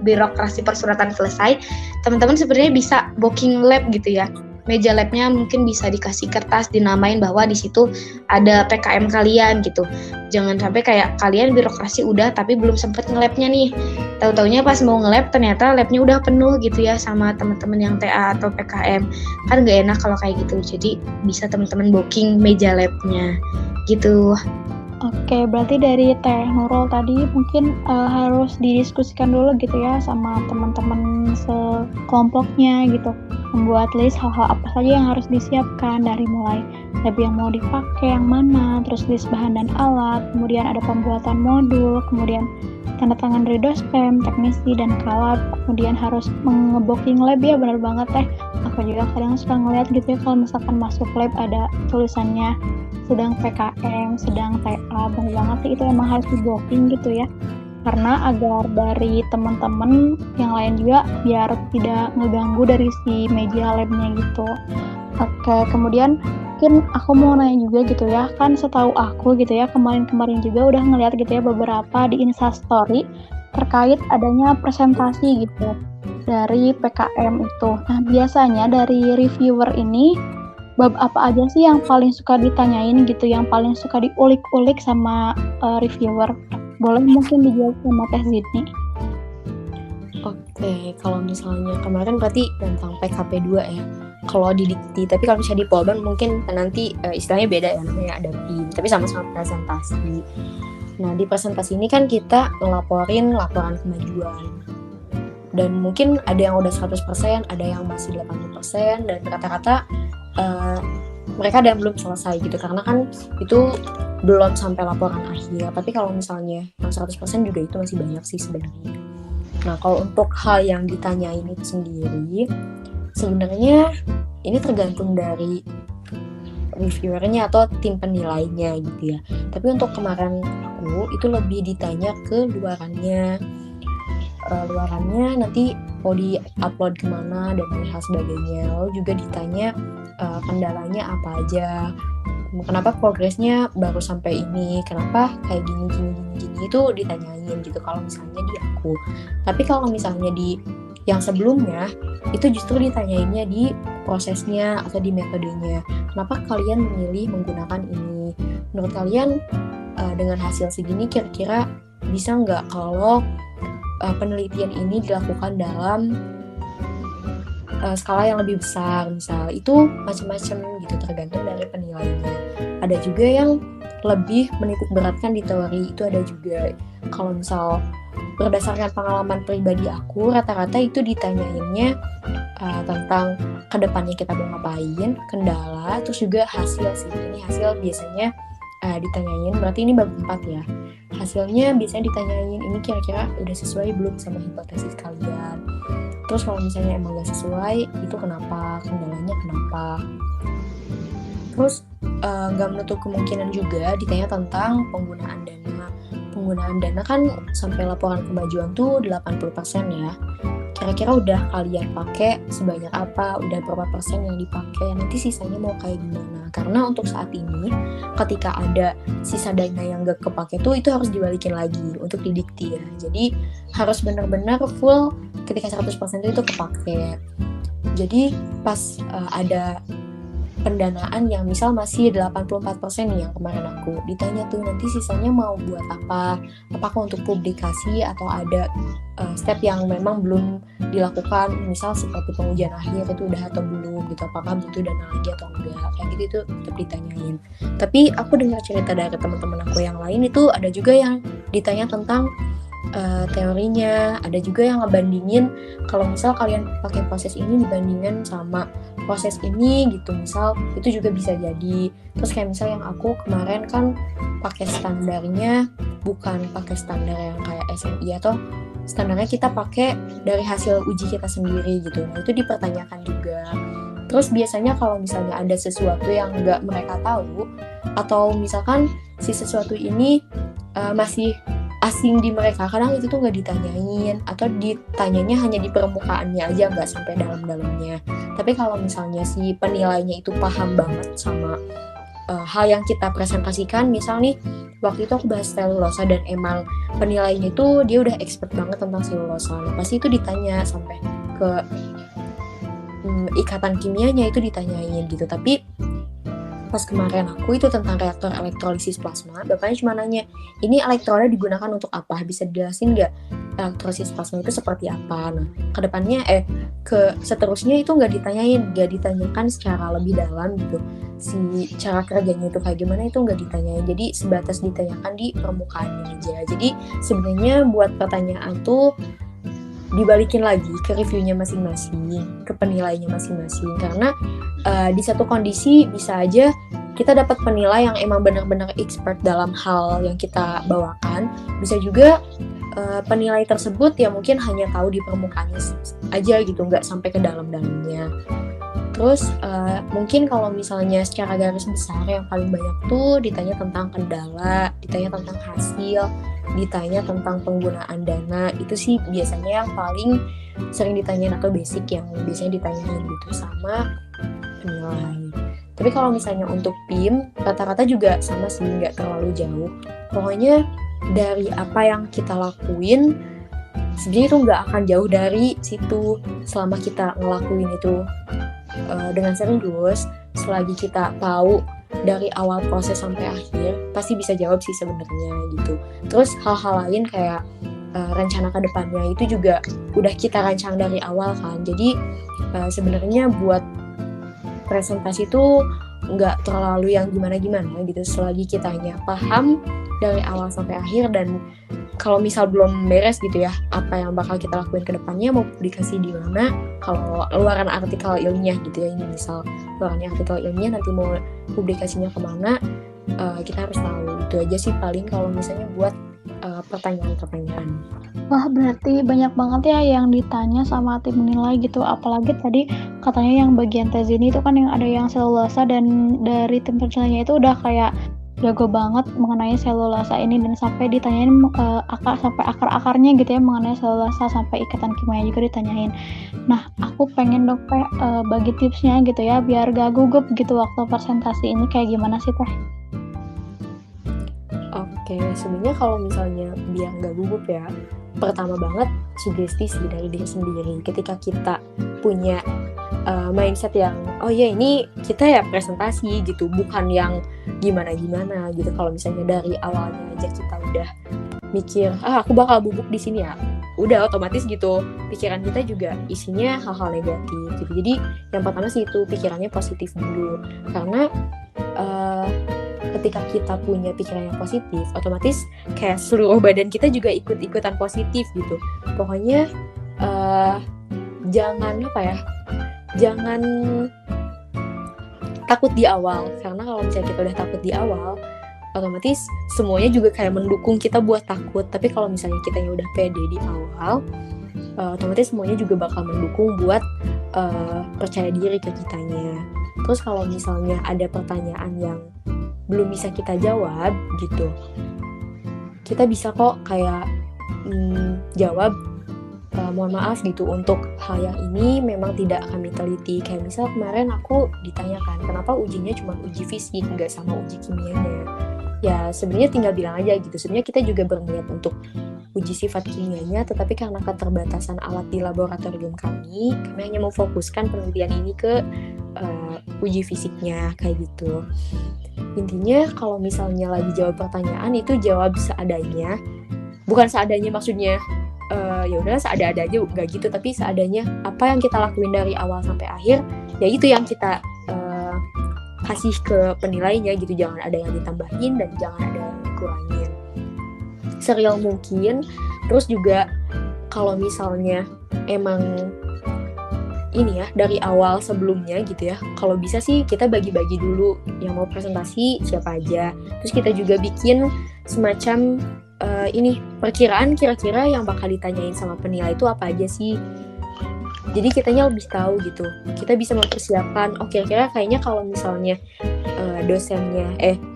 Speaker 3: birokrasi persuratan selesai, teman-teman sebenarnya bisa booking lab gitu ya. Meja labnya mungkin bisa dikasih kertas dinamain bahwa di situ ada PKM kalian gitu. Jangan sampai kayak kalian birokrasi udah tapi belum sempet nge-labnya nih. Tahu-taunya pas mau nge-lab ternyata labnya udah penuh gitu ya sama teman-teman yang TA atau PKM. Kan gak enak kalau kayak gitu. Jadi bisa teman-teman booking meja labnya gitu.
Speaker 1: Oke, berarti dari Teh Nurul tadi mungkin harus didiskusikan dulu gitu ya sama teman-teman sekelompoknya gitu. Membuat list hal-hal apa saja yang harus disiapkan dari mulai lab yang mau dipakai yang mana, terus list bahan dan alat, kemudian ada pembuatan modul, kemudian tanda tangan dari dosen, teknisi, dan kalab, kemudian harus nge-booking lab ya, benar banget Teh. Aku juga kadang suka ngeliat gitu ya kalau misalkan masuk lab ada tulisannya sedang PKM, sedang TA, benar banget sih itu emang harus di-booking gitu ya. Karena agar dari teman-teman yang lain juga biar tidak ngeganggu dari si media labnya gitu. Oke, kemudian mungkin aku mau nanya juga gitu ya, kan setahu aku gitu ya, kemarin-kemarin juga udah ngeliat gitu ya beberapa di Instastory terkait adanya presentasi gitu dari PKM itu. Nah, biasanya dari reviewer ini bab apa aja sih yang paling suka ditanyain gitu, yang paling suka diulik-ulik sama reviewer? Boleh mungkin dijawab sama Teh Zidni.
Speaker 2: Oke, kalau misalnya kemarin berarti tentang PKP 2 ya. Kalau di Dikti, tapi kalau misalnya di Polban mungkin nanti istilahnya beda ya, namanya ada PIM, tapi sama-sama presentasi. Nah, di presentasi ini kan kita ngelaporin laporan kemajuan. Dan mungkin ada yang udah 100%, ada yang masih 80%, dan rata-rata mereka ada yang belum selesai gitu, karena kan itu belum sampai laporan akhir. Tapi kalau misalnya yang 100% juga itu masih banyak sih sebenarnya. Nah, kalau untuk hal yang ditanyain itu sendiri, sebenarnya ini tergantung dari reviewernya atau tim penilainya gitu ya. Tapi untuk kemarin aku itu lebih ditanya ke luarannya. Luarannya nanti mau di-upload kemana dan hal sebagainya. Lalu juga ditanya kendalanya apa aja, kenapa progresnya baru sampai ini, kenapa kayak gini itu ditanyain gitu kalau misalnya di aku. Tapi kalau misalnya di yang sebelumnya itu justru ditanyainnya di prosesnya atau di metodenya, kenapa kalian memilih menggunakan ini, menurut kalian dengan hasil segini kira-kira bisa nggak kalau penelitian ini dilakukan dalam skala yang lebih besar, misal itu macam-macam gitu, tergantung dari penilaiannya. Ada juga yang lebih menitik beratkan di teori, itu ada juga. Kalau misal berdasarkan pengalaman pribadi aku, rata-rata itu ditanyainnya tentang kedepannya kita mau ngapain, kendala, terus juga hasil sih. Ini hasil biasanya ditanyain, berarti ini bab 4 ya. Hasilnya biasanya ditanyain, ini kira-kira udah sesuai belum sama hipotesis kalian. Terus kalau misalnya emang gak sesuai, itu kenapa, kendalanya kenapa. Terus gak menutup kemungkinan juga ditanya tentang penggunaan dana. Penggunaan dana kan sampai laporan kemajuan tuh 80% ya. Kira-kira udah kalian pakai sebanyak apa, udah berapa persen yang dipakai, nanti sisanya mau kayak gimana. Karena untuk saat ini, ketika ada sisa dana yang gak kepake tuh, itu harus dibalikin lagi untuk didikti ya. Jadi harus benar-benar full ketika 100% itu kepake. Jadi pas ada pendanaan yang misal masih 84% nih yang kemarin aku ditanya tuh, nanti sisanya mau buat apa, apakah untuk publikasi atau ada step yang memang belum dilakukan, misal seperti pengujian akhir itu udah atau belum gitu, apakah butuh dana lagi atau enggak, kayak gitu itu tetap ditanyain. Tapi aku dengar cerita dari teman-teman aku yang lain itu ada juga yang ditanya tentang teorinya, ada juga yang ngebandingin kalau misal kalian pakai proses ini dibandingkan sama proses ini gitu, misal itu juga bisa jadi. Terus kayak misal yang aku kemarin kan pakai standarnya bukan pakai standar yang kayak SNI atau standarnya kita pakai dari hasil uji kita sendiri gitu. Nah itu dipertanyakan juga. Terus biasanya kalau misalnya ada sesuatu yang nggak mereka tahu atau misalkan si sesuatu ini masih asing di mereka, kadang itu tuh nggak ditanyain atau ditanyanya hanya di permukaannya aja, nggak sampai dalam-dalamnya. Tapi kalau misalnya si penilainya itu paham banget sama hal yang kita presentasikan, misal nih waktu itu aku bahas selulosa dan emang penilainya itu dia udah expert banget tentang selulosa, nah pasti itu ditanya sampai ke ikatan kimianya itu ditanyain gitu. Tapi pas kemarin aku itu tentang reaktor elektrolisis plasma, bapaknya cuma nanya, ini elektroda digunakan untuk apa? Bisa dijelasin nggak elektrolisis plasma itu seperti apa? Nah, kedepannya ke seterusnya itu nggak ditanyakan secara lebih dalam gitu. Si cara kerjanya itu kayak gimana itu nggak ditanyain, jadi sebatas ditanyakan di permukaannya aja. Jadi sebenarnya buat pertanyaan tuh dibalikin lagi ke reviewnya masing-masing, ke penilainya masing-masing, karena di satu kondisi bisa aja kita dapat penilai yang emang benar-benar expert dalam hal yang kita bawakan, bisa juga penilai tersebut ya mungkin hanya tahu di permukaannya aja gitu, nggak sampai ke dalam-dalamnya. Terus mungkin kalau misalnya secara garis besar yang paling banyak tuh ditanya tentang kendala, ditanya tentang hasil, ditanya tentang penggunaan dana. Itu sih biasanya yang paling sering ditanyain atau basic yang biasanya ditanyain gitu sama penilai. Tapi kalau misalnya untuk PIM, rata-rata juga sama sih, nggak terlalu jauh. Pokoknya dari apa yang kita lakuin, sebenarnya itu nggak akan jauh dari situ selama kita ngelakuin itu dengan serius. Selagi kita tahu dari awal proses sampai akhir, pasti bisa jawab sih sebenarnya gitu. Terus hal-hal lain kayak rencana ke depannya itu juga udah kita rancang dari awal kan. Jadi sebenarnya buat presentasi itu nggak terlalu yang gimana-gimana gitu, selagi kitanya paham dari awal sampai akhir. Dan kalau misal belum beres gitu ya apa yang bakal kita lakuin ke depannya, mau publikasi di mana, kalau luaran artikel ilmiah gitu ya, ini misal luaran artikel ilmiah nanti mau publikasinya kemana, kita harus tahu. Itu aja sih paling kalau misalnya buat pertanyaan-pertanyaan.
Speaker 1: Wah, berarti banyak banget ya yang ditanya sama tim menilai gitu. Apalagi tadi katanya yang bagian tezi ini itu kan yang ada yang selulosa, dan dari tim penilainya itu udah kayak jago banget mengenai selulosa ini, dan sampai ditanyain sampai akar-akarnya gitu ya mengenai selulosa, sampai ikatan kimia juga ditanyain. Nah, aku pengen dong bagi tipsnya gitu ya biar gak gugup gitu waktu presentasi ini, kayak gimana sih Teh?
Speaker 2: Oke, sebenarnya kalau misalnya biar nggak gugup ya, pertama banget sugesti sih dari diri sendiri. Ketika kita punya mindset yang oh ya ini kita ya presentasi gitu, bukan yang gimana-gimana gitu. Kalau misalnya dari awalnya aja kita udah mikir aku bakal gugup di sini ya, udah otomatis gitu pikiran kita juga isinya hal-hal negatif gitu. Jadi yang pertama sih itu pikirannya positif dulu, karena ketika kita punya pikiran yang positif, otomatis kayak seluruh badan kita juga ikut-ikutan positif gitu. Pokoknya jangan takut di awal, karena kalau misalnya kita udah takut di awal, otomatis semuanya juga kayak mendukung kita buat takut. Tapi kalau misalnya kitanya udah pede di awal, otomatis semuanya juga bakal mendukung buat percaya diri ke kitanya. Terus kalau misalnya ada pertanyaan yang belum bisa kita jawab gitu, kita bisa kok kayak jawab mohon maaf gitu, untuk hal yang ini memang tidak kami teliti. Kayak misal kemarin aku ditanyakan kenapa ujinya cuma uji fisik nggak sama uji kimianya. Ya sebenarnya tinggal bilang aja gitu, sebenarnya kita juga berniat untuk uji sifat kimianya, tetapi karena keterbatasan alat di laboratorium kami hanya memfokuskan penelitian ini ke uji fisiknya kayak gitu. Intinya kalau misalnya lagi jawab pertanyaan itu jawab seadanya, bukan seadanya maksudnya ya udah seada-ada aja, nggak gitu, tapi seadanya apa yang kita lakuin dari awal sampai akhir, ya itu yang kita kasih ke penilainya gitu. Jangan ada yang ditambahin dan jangan ada yang dikurangin, serial mungkin. Terus juga kalau misalnya emang ini ya dari awal sebelumnya gitu ya, kalau bisa sih kita bagi-bagi dulu yang mau presentasi siapa aja. Terus kita juga bikin semacam ini perkiraan kira-kira yang bakal ditanyain sama penilai itu apa aja sih. Jadi kitanya lebih tahu gitu, kita bisa mempersiapkan kira-kira kayaknya kalau misalnya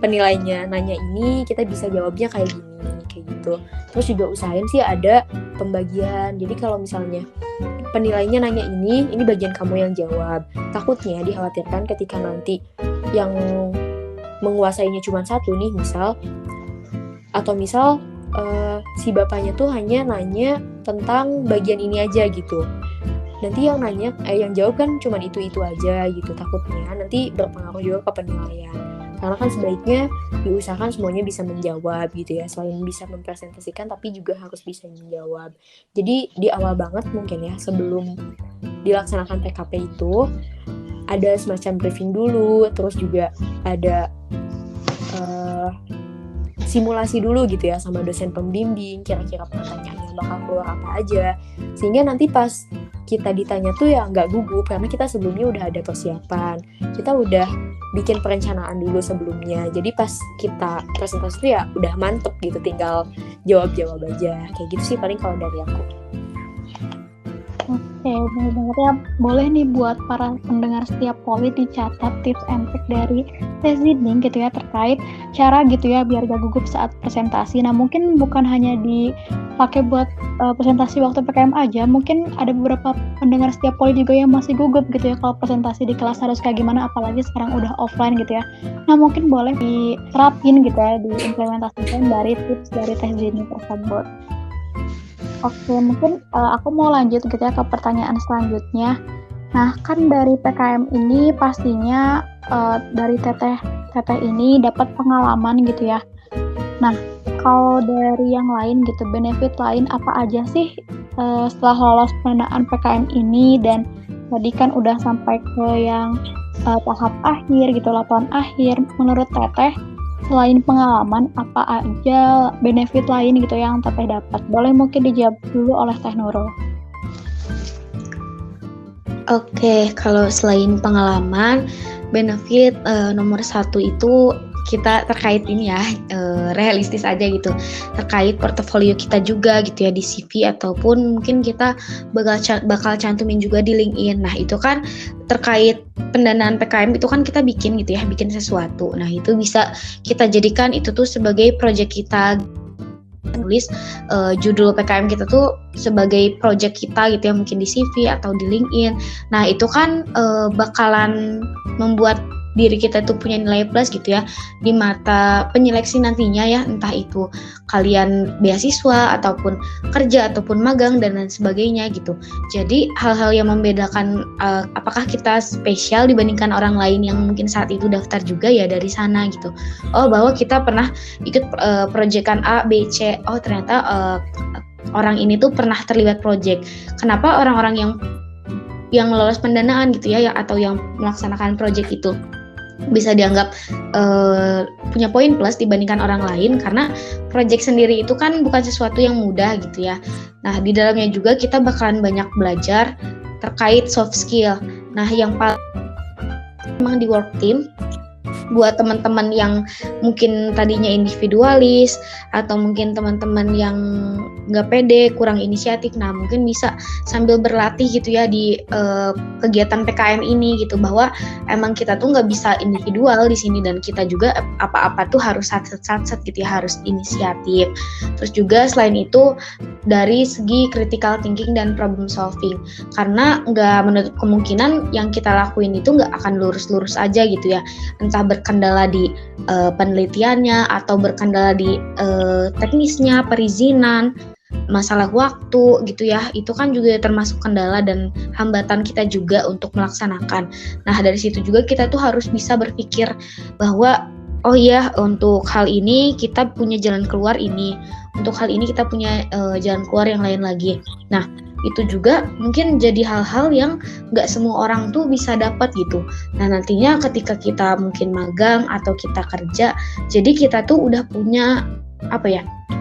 Speaker 2: penilainya nanya ini, kita bisa jawabnya kayak gini, kayak gitu. Terus juga usahain sih ada pembagian. Jadi kalau misalnya penilainya nanya ini bagian kamu yang jawab. Takutnya dikhawatirkan ketika nanti yang menguasainya cuma satu nih misal, atau misal si bapaknya tuh hanya nanya tentang bagian ini aja gitu. Nanti yang jawab kan cuma itu aja gitu. Takutnya nanti berpengaruh juga ke penilaian. Karena kan sebaiknya diusahakan semuanya bisa menjawab gitu ya, selain bisa mempresentasikan tapi juga harus bisa menjawab. Jadi di awal banget mungkin ya, sebelum dilaksanakan PKP itu ada semacam briefing dulu, terus juga ada simulasi dulu gitu ya sama dosen pembimbing, kira-kira pertanyaan yang bakal keluar apa aja, sehingga nanti pas kita ditanya tuh ya nggak gugup, karena kita sebelumnya udah ada persiapan, kita udah bikin perencanaan dulu sebelumnya, jadi pas kita presentasi tuh ya udah mantep gitu, tinggal jawab-jawab aja, kayak gitu sih paling kalau dari aku.
Speaker 1: Oke, benar banget ya. Boleh nih buat para pendengar setiap poli dicatat tips and trick dari Teh Zidning gitu ya, terkait cara gitu ya biar gak gugup saat presentasi. Nah mungkin bukan hanya dipakai buat presentasi waktu PKM aja, mungkin ada beberapa pendengar setiap poli juga yang masih gugup gitu ya kalau presentasi di kelas harus kayak gimana, apalagi sekarang udah offline gitu ya. Nah mungkin boleh diterapin gitu ya, diimplementasikan dari tips dari Teh Zidning tersebut. Oke, mungkin aku mau lanjut gitu ya ke pertanyaan selanjutnya. Nah, kan dari PKM ini pastinya dari teteh ini dapat pengalaman gitu ya. Nah, kalau dari yang lain gitu, benefit lain apa aja sih setelah lolos pendanaan PKM ini? Dan tadi kan udah sampai ke yang tahap akhir gitu, laporan akhir. Menurut teteh, selain pengalaman, apa aja benefit lain gitu yang teteh dapat? Boleh mungkin dijawab dulu oleh Teh Nurul.
Speaker 3: Oke, kalau selain pengalaman, benefit nomor 1 itu kita terkait ini ya, realistis aja gitu, terkait portofolio kita juga gitu ya di CV, ataupun mungkin kita bakal cantumin juga di LinkedIn. Nah itu kan terkait pendanaan PKM itu kan kita bikin gitu ya, bikin sesuatu. Nah itu bisa kita jadikan itu tuh sebagai project kita, nulis judul PKM kita tuh sebagai project kita gitu ya, mungkin di CV atau di LinkedIn. Nah itu kan bakalan membuat diri kita tuh punya nilai plus gitu ya di mata penyeleksi nantinya ya, entah itu kalian beasiswa ataupun kerja ataupun magang dan lain sebagainya gitu. Jadi hal-hal yang membedakan apakah kita spesial dibandingkan orang lain yang mungkin saat itu daftar juga ya dari sana gitu. Oh bahwa kita pernah ikut proyekan A, B, C. Oh ternyata orang ini tuh pernah terlibat proyek. Kenapa orang-orang yang lolos pendanaan gitu ya atau yang melaksanakan proyek itu bisa dianggap punya poin plus dibandingkan orang lain, karena project sendiri itu kan bukan sesuatu yang mudah gitu ya. Nah di dalamnya juga kita bakalan banyak belajar terkait soft skill. Nah yang paling memang di work team, buat teman-teman yang mungkin tadinya individualis atau mungkin teman-teman yang nggak pede, kurang inisiatif, nah mungkin bisa sambil berlatih gitu ya di kegiatan PKM ini gitu, bahwa emang kita tuh nggak bisa individual di sini dan kita juga apa-apa tuh harus sat-sat gitu ya, harus inisiatif. Terus juga selain itu dari segi critical thinking dan problem solving, karena nggak menutup kemungkinan yang kita lakuin itu nggak akan lurus-lurus aja gitu ya, entah berkendala di penelitiannya atau berkendala di teknisnya, perizinan, masalah waktu gitu ya, itu kan juga termasuk kendala dan hambatan kita juga untuk melaksanakan. Nah dari situ juga kita tuh harus bisa berpikir bahwa oh iya, untuk hal ini kita punya jalan keluar ini, untuk hal ini kita punya jalan keluar yang lain lagi. Nah itu juga mungkin jadi hal-hal yang nggak semua orang tuh bisa dapat gitu. Nah nantinya ketika kita mungkin magang atau kita kerja, jadi kita tuh udah punya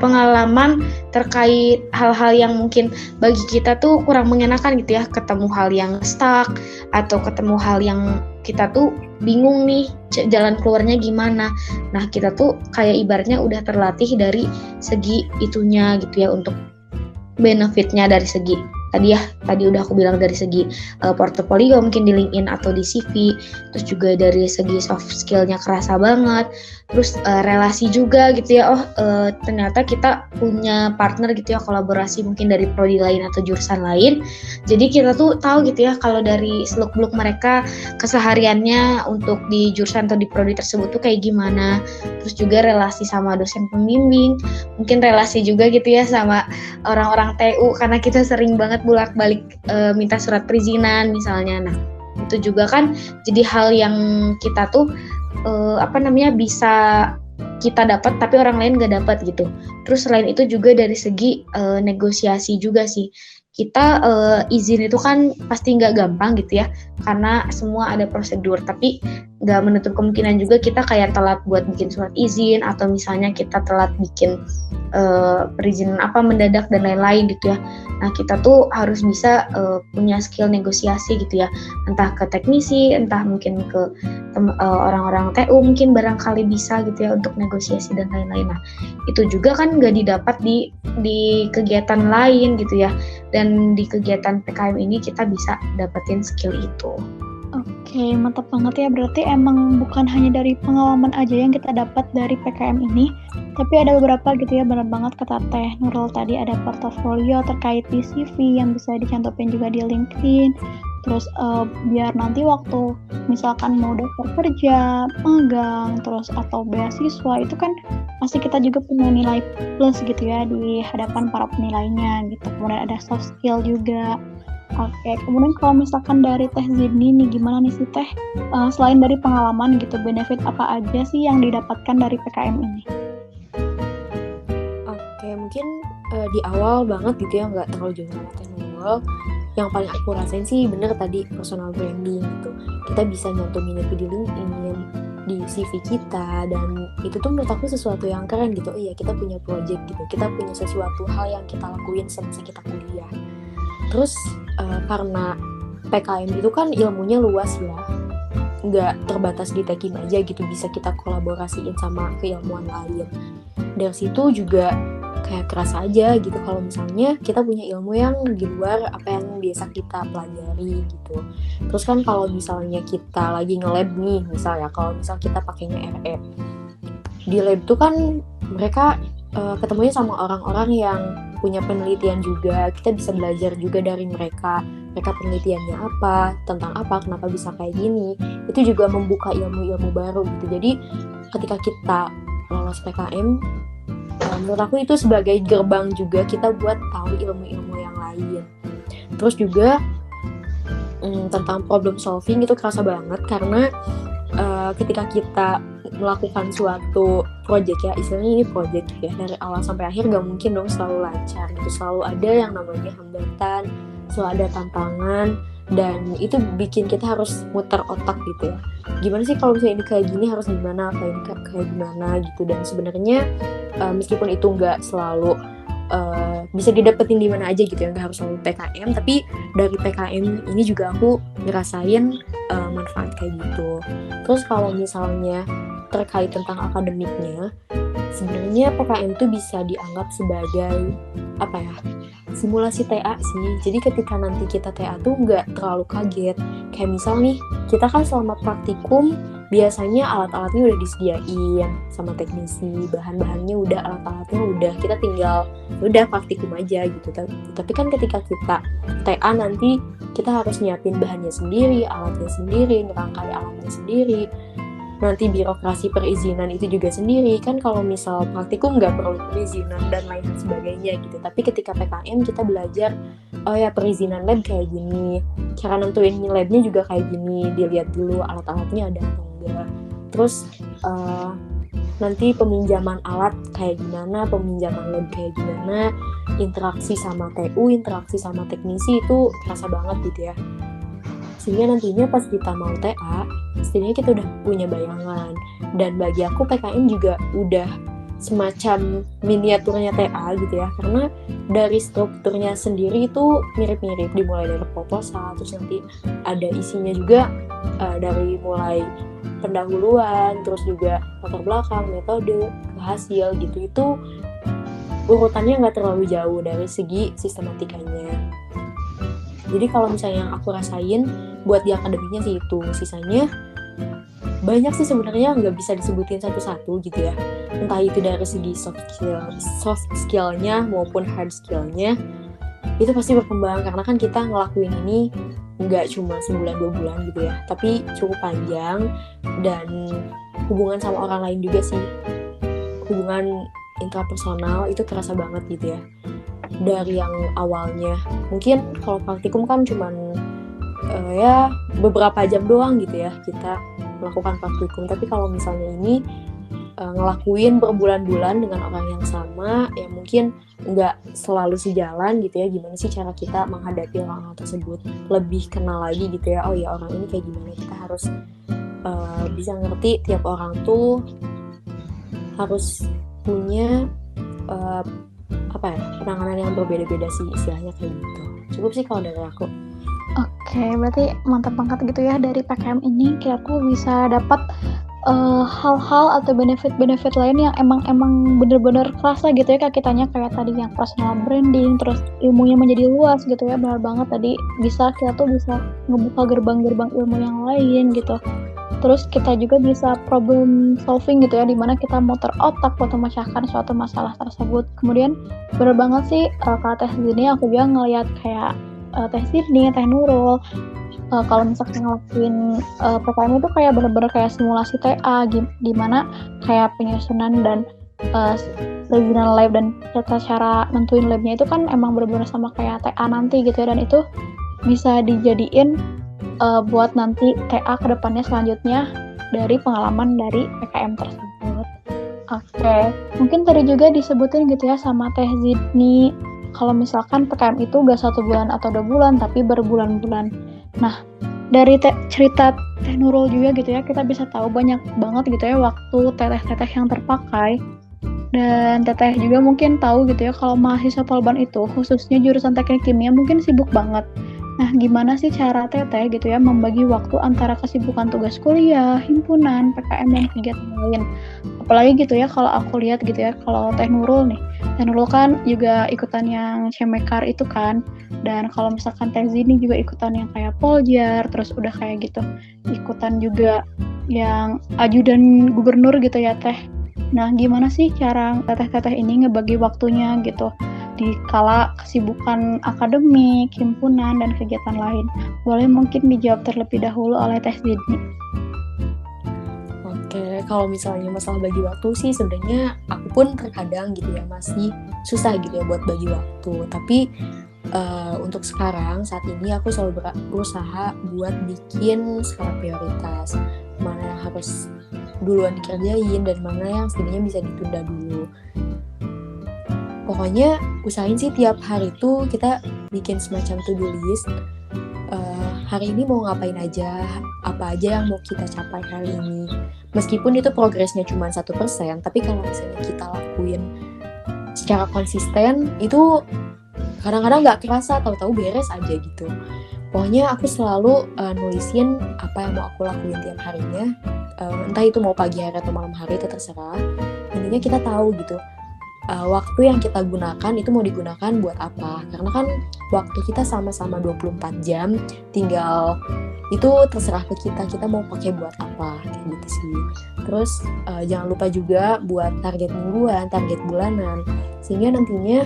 Speaker 3: pengalaman terkait hal-hal yang mungkin bagi kita tuh kurang mengenakan gitu ya, ketemu hal yang stuck atau ketemu hal yang kita tuh bingung nih jalan keluarnya gimana. Nah kita tuh kayak ibaratnya udah terlatih dari segi itunya gitu ya, untuk benefitnya dari segi tadi udah aku bilang dari segi portofolio mungkin di LinkedIn atau di CV, terus juga dari segi soft skill-nya kerasa banget, terus relasi juga gitu ya, ternyata kita punya partner gitu ya, kolaborasi mungkin dari prodi lain atau jurusan lain, jadi kita tuh tahu gitu ya kalau dari seluk-beluk mereka kesehariannya untuk di jurusan atau di prodi tersebut tuh kayak gimana. Terus juga relasi sama dosen pembimbing, mungkin relasi juga gitu ya sama orang-orang TU, karena kita sering banget bolak-balik minta surat perizinan misalnya. Nah itu juga kan jadi hal yang kita tuh bisa kita dapat tapi orang lain nggak dapat gitu. Terus selain itu juga dari segi negosiasi juga sih. Kita izin itu kan pasti nggak gampang gitu ya, karena semua ada prosedur. Tapi nggak menutup kemungkinan juga kita kayak telat buat bikin surat izin, atau misalnya kita telat bikin perizinan mendadak dan lain-lain gitu ya. Nah kita tuh harus bisa punya skill negosiasi gitu ya, entah ke teknisi, entah mungkin ke orang-orang TU mungkin barangkali bisa gitu ya untuk negosiasi dan lain-lain. Nah itu juga kan nggak didapat di kegiatan lain gitu ya, dan di kegiatan PKM ini kita bisa dapetin skill itu.
Speaker 1: Oke, mantap banget ya. Berarti emang bukan hanya dari pengalaman aja yang kita dapat dari PKM ini, tapi ada beberapa gitu ya, benar banget kata Teh Nurul tadi, ada portofolio terkait di CV yang bisa dicantumin juga di LinkedIn. Terus biar nanti waktu misalkan mau daftar kerja, magang, terus atau beasiswa, itu kan pasti kita juga punya nilai plus gitu ya di hadapan para penilainya gitu. Kemudian ada soft skill juga. Oke, kemudian kalau misalkan dari Teh Zidni nih, gimana nih sih Teh? Selain dari pengalaman gitu, benefit apa aja sih yang didapatkan dari PKM ini?
Speaker 2: Oke, mungkin di awal banget gitu ya, nggak terlalu jauh sama Teh Nurul. Yang paling aku rasain sih bener tadi personal branding gitu. Kita bisa nyantumin itu di LinkedIn, di CV kita, dan itu tuh menurut aku sesuatu yang keren gitu. Oh iya, kita punya project gitu, kita punya sesuatu hal yang kita lakuin semasa kita kuliah. Terus karena PKM itu kan ilmunya luas ya, nggak terbatas di Tekim aja gitu, bisa kita kolaborasiin sama keilmuan lain. Dari situ juga kayak kerasa aja gitu kalau misalnya kita punya ilmu yang di luar apa yang biasa kita pelajari gitu. Terus kan kalau misalnya kita lagi nge-lab nih, misalnya kalau misal kita pakainya RE, di lab tuh kan mereka ketemunya sama orang-orang yang punya penelitian juga, kita bisa belajar juga dari mereka penelitiannya apa, tentang apa, kenapa bisa kayak gini. Itu juga membuka ilmu-ilmu baru gitu. Jadi ketika kita lolos PKM, menurut aku itu sebagai gerbang juga kita buat tahu ilmu-ilmu yang lain. Terus juga tentang problem solving itu kerasa banget, karena ketika kita melakukan suatu project ya, istilahnya ini project ya, dari awal sampai akhir gak mungkin dong selalu lancar gitu, selalu ada yang namanya hambatan, selalu ada tantangan, dan itu bikin kita harus muter otak gitu ya, gimana sih kalau misalnya ini kayak gini harus gimana, apa ini kayak gimana gitu. Dan sebenarnya meskipun itu gak selalu bisa didapetin di mana aja gitu ya, nggak harus selalu PKM, tapi dari PKM ini juga aku ngerasain manfaat kayak gitu. Terus kalau misalnya terkait tentang akademiknya, sebenarnya PKM itu bisa dianggap sebagai simulasi TA sih. Jadi ketika nanti kita TA tuh nggak terlalu kaget. Kayak misal nih, kita kan selama praktikum biasanya alat-alatnya udah disediain sama teknisi, bahan-bahannya udah, alat-alatnya udah, kita tinggal udah praktikum aja gitu. Tapi kan ketika kita TA nanti kita harus nyiapin bahannya sendiri, alatnya sendiri, ngerangkai alatnya sendiri, nanti birokrasi perizinan itu juga sendiri. Kan kalau misal praktikum nggak perlu perizinan dan lain sebagainya gitu, tapi ketika PKM kita belajar, oh ya perizinan lab kayak gini, cara nentuin labnya juga kayak gini, dilihat dulu alat-alatnya ada atau enggak. Terus nanti peminjaman alat kayak gimana, peminjaman lab kayak gimana, interaksi sama TU, interaksi sama teknisi, itu terasa banget gitu ya. Sehingga nantinya pas kita mau TA, setidaknya kita udah punya bayangan. Dan bagi aku PKM juga udah semacam miniaturnya TA gitu ya, karena dari strukturnya sendiri itu mirip-mirip, dimulai dari proposal, terus nanti ada isinya juga dari mulai pendahuluan, terus juga latar belakang, metode, ke hasil gitu. Itu urutannya nggak terlalu jauh dari segi sistematikanya. Jadi kalau misalnya yang aku rasain buat di akademiknya sih itu, sisanya banyak sih sebenarnya nggak bisa disebutin satu-satu gitu ya. Entah itu dari segi soft skillnya maupun hard skillnya, itu pasti berkembang karena kan kita ngelakuin ini nggak cuma sebulan 2 bulan gitu ya, tapi cukup panjang. Dan hubungan sama orang lain juga sih, hubungan intrapersonal itu kerasa banget gitu ya. Dari yang awalnya mungkin kalau praktikum kan cuman ya beberapa jam doang gitu ya kita melakukan praktikum. Tapi kalau misalnya ini ngelakuin berbulan-bulan dengan orang yang sama, ya mungkin nggak selalu sejalan gitu ya. Gimana sih cara kita menghadapi orang tersebut, lebih kenal lagi gitu ya. Oh ya, orang ini kayak gimana, kita harus bisa ngerti tiap orang tuh harus punya penanganan yang berbeda-beda sih, istilahnya kayak gitu. Cukup sih kalau dari aku.
Speaker 1: Oke, berarti mantap banget gitu ya, dari PKM ini aku bisa dapat hal-hal atau benefit-benefit lain yang emang bener-bener kerasa gitu ya kak kitanya, kayak tadi yang personal branding, terus ilmunya menjadi luas gitu ya, benar banget tadi kita tuh bisa ngebuka gerbang-gerbang ilmu yang lain gitu. Terus kita juga bisa problem solving gitu ya, dimana kita muter otak buat memecahkan suatu masalah tersebut. Kemudian bener banget sih kalau tes ini aku juga ngelihat kayak tes Sydney, teh Nurul, kalau misalkan ngelakuin PKM itu kayak bener-bener kayak simulasi TA, dimana kayak penyusunan dan perizinan lab dan cara nentuin labnya itu kan emang bener-bener sama kayak TA nanti gitu ya, dan itu bisa dijadiin buat nanti TA kedepannya selanjutnya dari pengalaman dari PKM tersebut. Oke, mungkin tadi juga disebutin gitu ya sama Teh Zidni, kalau misalkan PKM itu gak 1 bulan atau 2 bulan, tapi berbulan-bulan. Nah, dari cerita Teh Nurul juga gitu ya, kita bisa tahu banyak banget gitu ya waktu teteh-teteh yang terpakai. Dan teteh juga mungkin tahu gitu ya kalau mahasiswa Polban itu, khususnya jurusan teknik kimia, mungkin sibuk banget. Nah, gimana sih cara teteh gitu ya membagi waktu antara kesibukan tugas kuliah, himpunan, PKM, dan kegiatan lain? Apalagi gitu ya kalau aku lihat gitu ya, kalau Teh Nurul nih, Teh Nurul kan juga ikutan yang Cemekar itu kan, dan kalau misalkan Teh Zini juga ikutan yang kayak Poljar, terus udah kayak gitu, ikutan juga yang ajudan gubernur gitu ya Teh. Nah, gimana sih cara teteh-teteh ini ngebagi waktunya gitu di kala kesibukan akademik, himpunan, dan kegiatan lain? Boleh mungkin dijawab terlebih dahulu oleh Teh Zidni.
Speaker 2: Oke, kalau misalnya masalah bagi waktu sih sebenarnya aku pun terkadang gitu ya masih susah gitu ya buat bagi waktu. Tapi untuk sekarang saat ini aku selalu berusaha buat bikin skala prioritas, mana yang harus duluan dikerjain dan mana yang setidaknya bisa ditunda dulu. Pokoknya usahain sih tiap hari tuh kita bikin semacam to-do list. Hari ini mau ngapain aja, apa aja yang mau kita capai hari ini. Meskipun itu progresnya cuma 1%, tapi kalau misalnya kita lakuin secara konsisten, itu kadang-kadang nggak kerasa, tahu-tahu beres aja gitu. Pokoknya aku selalu nulisin apa yang mau aku lakuin tiap harinya. Entah itu mau pagi hari atau malam hari, itu terserah. Intinya kita tahu gitu. Waktu yang kita gunakan itu mau digunakan buat apa, karena kan waktu kita sama-sama 24 jam, tinggal itu terserah ke kita mau pakai buat apa, kayak gitu sih. Terus jangan lupa juga buat target mingguan, target bulanan, sehingga nantinya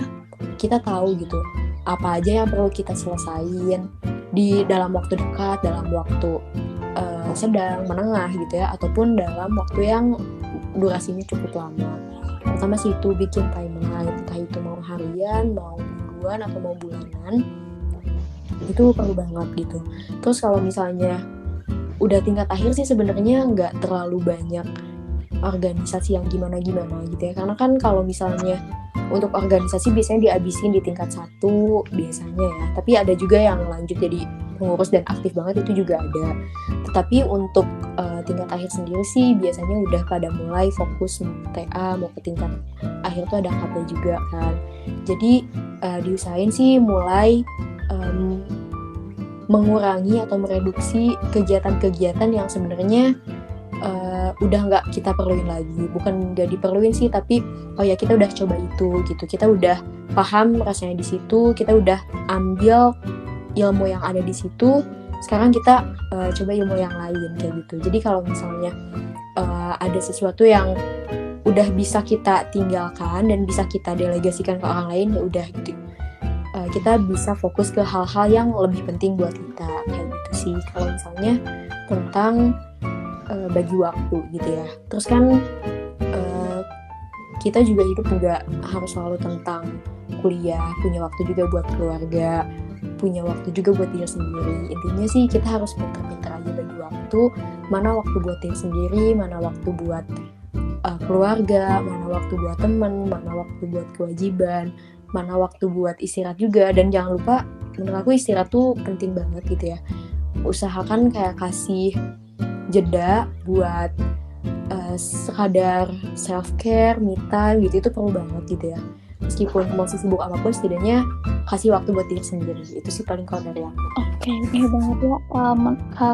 Speaker 2: kita tahu gitu apa aja yang perlu kita selesain di dalam waktu dekat, dalam waktu sedang, menengah gitu ya, ataupun dalam waktu yang durasinya cukup lama. Pertama sih itu bikin timeline, entah itu mau harian, mau mingguan, atau mau bulanan, itu perlu banget gitu. Terus kalau misalnya udah tingkat akhir sih sebenarnya nggak terlalu banyak organisasi yang gimana-gimana gitu ya, karena kan kalau misalnya untuk organisasi biasanya dihabisin di tingkat 1 biasanya ya, tapi ada juga yang lanjut jadi pengurus dan aktif banget, itu juga ada. Tetapi untuk tingkat akhir sendiri sih biasanya udah pada mulai fokus TA, mau ke tingkat akhir tuh ada KP juga kan. Jadi diusahain sih mulai mengurangi atau mereduksi kegiatan-kegiatan yang sebenarnya udah nggak kita perluin lagi. Bukan nggak diperluin sih, tapi oh ya kita udah coba itu gitu, kita udah paham rasanya di situ, kita udah ambil ilmu yang ada di situ, sekarang kita coba ilmu yang lain kayak gitu. Jadi kalau misalnya ada sesuatu yang udah bisa kita tinggalkan dan bisa kita delegasikan ke orang lain, ya udah gitu, kita bisa fokus ke hal-hal yang lebih penting buat kita, kayak gitu sih kalau misalnya tentang bagi waktu gitu ya. Terus kan kita juga hidup nggak harus selalu tentang kuliah, punya waktu juga buat keluarga, punya waktu juga buat diri sendiri. Intinya sih kita harus pintar-pintar aja bagi waktu. waktu, mana waktu buat diri sendiri, mana waktu buat keluarga, mana waktu buat teman, mana waktu buat kewajiban, mana waktu buat istirahat juga. Dan jangan lupa, menurut aku istirahat tuh penting banget gitu ya. Usahakan kayak kasih jeda buat sekadar self care, me time gitu, itu perlu banget gitu ya. Meskipun mau sibuk apapun, setidaknya kasih waktu buat diri sendiri. Itu sih paling kalau dari aku.
Speaker 1: Oke, benar banget ya.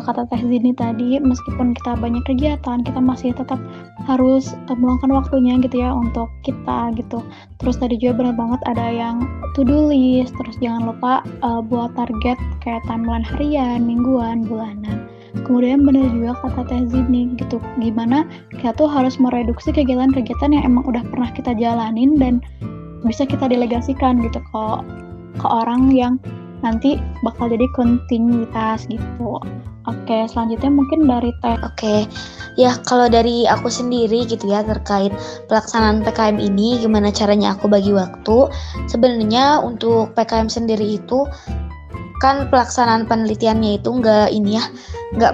Speaker 1: Kata Teh Zini tadi, meskipun kita banyak kegiatan, kita masih tetap harus meluangkan waktunya gitu ya untuk kita gitu. Terus tadi juga benar banget ada yang to-do list, terus jangan lupa buat target kayak timeline harian, mingguan, bulanan. Kemudian benar juga kata Teh Zini gitu, gimana kita tuh harus mereduksi kegiatan-kegiatan yang emang udah pernah kita jalanin dan bisa kita delegasikan gitu ke orang yang nanti bakal jadi kontinuitas gitu. Oke, selanjutnya mungkin dari Teh.
Speaker 3: Oke, ya kalau dari aku sendiri gitu ya terkait pelaksanaan PKM ini, gimana caranya aku bagi waktu. Sebenarnya untuk PKM sendiri itu kan pelaksanaan penelitiannya itu nggak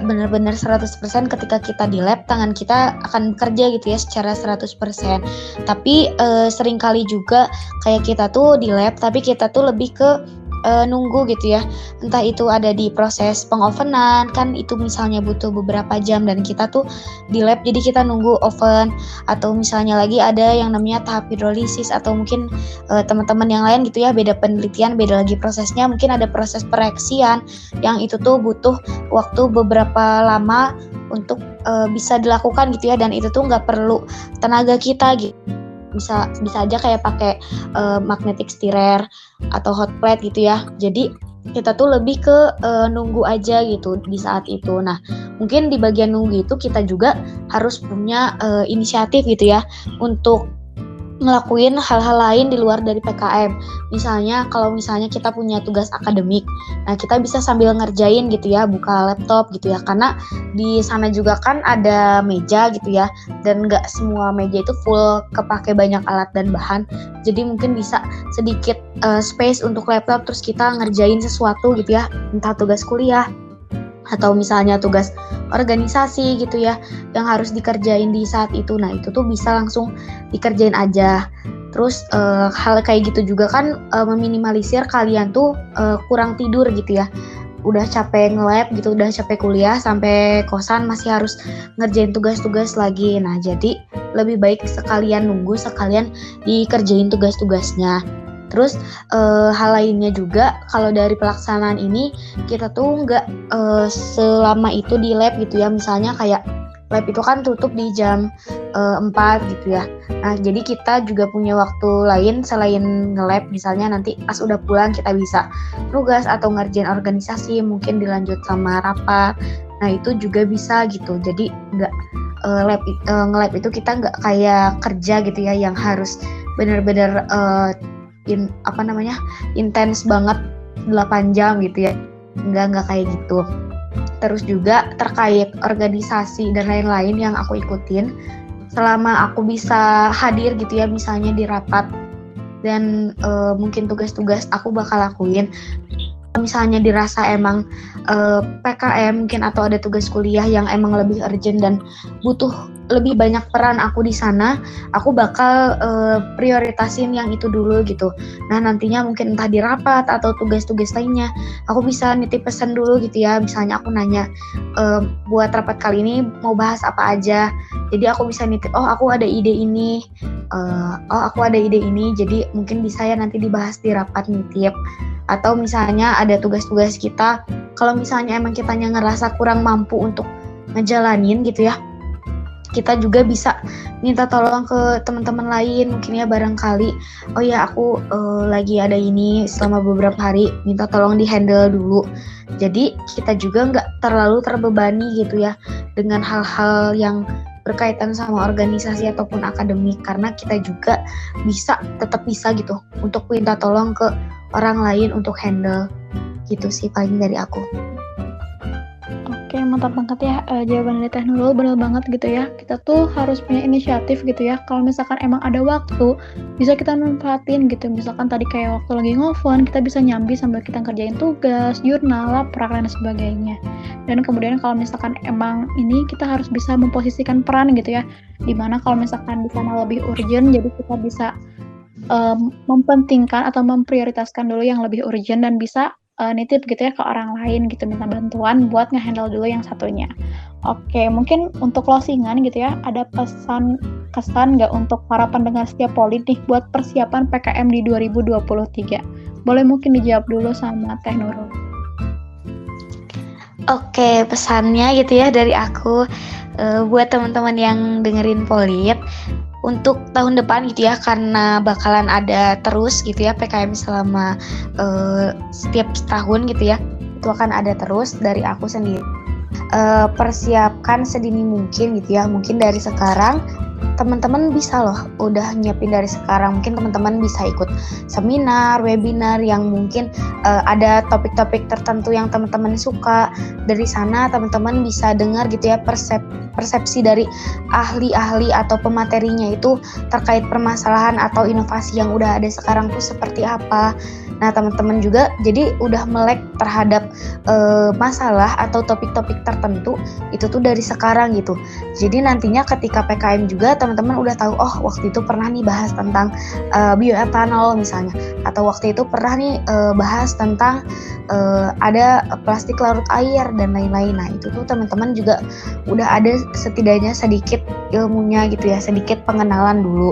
Speaker 3: benar-benar 100% ketika kita di lab, tangan kita akan bekerja gitu ya secara 100%. Tapi seringkali juga kayak kita tuh di lab, tapi kita tuh lebih ke nunggu gitu ya, entah itu ada di proses pengovenan kan, itu misalnya butuh beberapa jam dan kita tuh di lab jadi kita nunggu oven, atau misalnya lagi ada yang namanya tahap hidrolisis, atau mungkin teman-teman yang lain gitu ya, beda penelitian, beda lagi prosesnya, mungkin ada proses pereaksian yang itu tuh butuh waktu beberapa lama untuk bisa dilakukan gitu ya, dan itu tuh nggak perlu tenaga kita gitu. Bisa aja kayak pakai magnetic stirrer atau hot plate gitu ya. Jadi kita tuh lebih ke nunggu aja gitu di saat itu. Nah, mungkin di bagian nunggu itu kita juga harus punya inisiatif gitu ya untuk ngelakuin hal-hal lain di luar dari PKM. Misalnya kalau misalnya kita punya tugas akademik, nah kita bisa sambil ngerjain gitu ya, buka laptop gitu ya, karena di sana juga kan ada meja gitu ya, dan nggak semua meja itu full kepake banyak alat dan bahan. Jadi mungkin bisa sedikit space untuk laptop, terus kita ngerjain sesuatu gitu ya, entah tugas kuliah atau misalnya tugas organisasi gitu ya yang harus dikerjain di saat itu. Nah itu tuh bisa langsung dikerjain aja. Terus hal kayak gitu juga kan meminimalisir kalian tuh kurang tidur gitu ya, udah capek nge-lab gitu, udah capek kuliah, sampai kosan masih harus ngerjain tugas-tugas lagi. Nah jadi lebih baik sekalian nunggu, sekalian dikerjain tugas-tugasnya. Terus hal lainnya juga, kalau dari pelaksanaan ini kita tuh nggak selama itu di lab gitu ya. Misalnya kayak lab itu kan tutup di jam 4 gitu ya. Nah jadi kita juga punya waktu lain selain nge-lab. Misalnya nanti pas udah pulang kita bisa nugas atau ngerjain organisasi, mungkin dilanjut sama rapat. Nah itu juga bisa gitu. Jadi nggak nge-lab itu kita nggak kayak kerja gitu ya, yang harus benar-benar intens banget 8 jam gitu ya. Enggak kayak gitu. Terus juga terkait organisasi dan lain-lain yang aku ikutin, selama aku bisa hadir gitu ya, misalnya di rapat dan mungkin tugas-tugas aku bakal lakuin. Misalnya dirasa emang PKM mungkin atau ada tugas kuliah yang emang lebih urgent dan butuh lebih banyak peran aku di sana, aku bakal prioritasin yang itu dulu gitu. Nah nantinya mungkin entah di rapat atau tugas-tugas lainnya, aku bisa nitip pesan dulu gitu ya. Misalnya aku nanya, buat rapat kali ini mau bahas apa aja. Jadi aku bisa nitip, aku ada ide ini, jadi mungkin bisa ya nanti dibahas di rapat, nitip. Atau misalnya ada tugas-tugas kita, kalau misalnya emang kitanya ngerasa kurang mampu untuk ngejalanin gitu ya, kita juga bisa minta tolong ke teman-teman lain, mungkin ya barangkali, aku lagi ada ini selama beberapa hari, minta tolong di handle dulu. Jadi kita juga nggak terlalu terbebani gitu ya dengan hal-hal yang berkaitan sama organisasi ataupun akademik, karena kita juga tetap bisa gitu untuk minta tolong ke orang lain untuk handle gitu sih paling dari aku.
Speaker 1: Oke, mantap banget ya jawaban dari Teh Nurul, bener banget gitu ya. Kita tuh harus punya inisiatif gitu ya. Kalau misalkan emang ada waktu, bisa kita manfaatin gitu. Misalkan tadi kayak waktu lagi ngofon, kita bisa nyambi sambil kita kerjain tugas, jurnal, laporan, dan sebagainya. Dan kemudian kalau misalkan emang ini kita harus bisa memposisikan peran gitu ya. Dimana kalau misalkan di sana lebih urgent, jadi kita bisa mempentingkan atau memprioritaskan dulu yang lebih urgent dan bisa nitip gitu ya ke orang lain gitu, minta bantuan buat ngehandle dulu yang satunya. Oke, mungkin untuk closingan gitu ya, ada kesan nggak untuk para pendengar setiap polit nih buat persiapan PKM di 2023? Boleh mungkin dijawab dulu sama Teh Nurul.
Speaker 3: Oke, pesannya gitu ya dari aku buat teman-teman yang dengerin Polit untuk tahun depan gitu ya, karena bakalan ada terus gitu ya PKM selama setiap tahun gitu ya, itu akan ada terus. Dari aku sendiri persiapkan sedini mungkin gitu ya, mungkin dari sekarang teman-teman bisa loh udah nyiapin dari sekarang. Mungkin teman-teman bisa ikut seminar, webinar yang mungkin ada topik-topik tertentu yang teman-teman suka. Dari sana teman-teman bisa dengar gitu ya persepsi dari ahli-ahli atau pematerinya itu terkait permasalahan atau inovasi yang udah ada sekarang tuh seperti apa. Nah, teman-teman juga jadi udah melek terhadap masalah atau topik-topik tertentu itu tuh dari sekarang gitu. Jadi nantinya ketika PKM juga teman-teman udah tahu, oh waktu itu pernah nih bahas tentang bioetanol misalnya, atau waktu itu pernah nih bahas tentang ada plastik larut air dan lain-lain. Nah, itu tuh teman-teman juga udah ada setidaknya sedikit ilmunya gitu ya, sedikit pengenalan dulu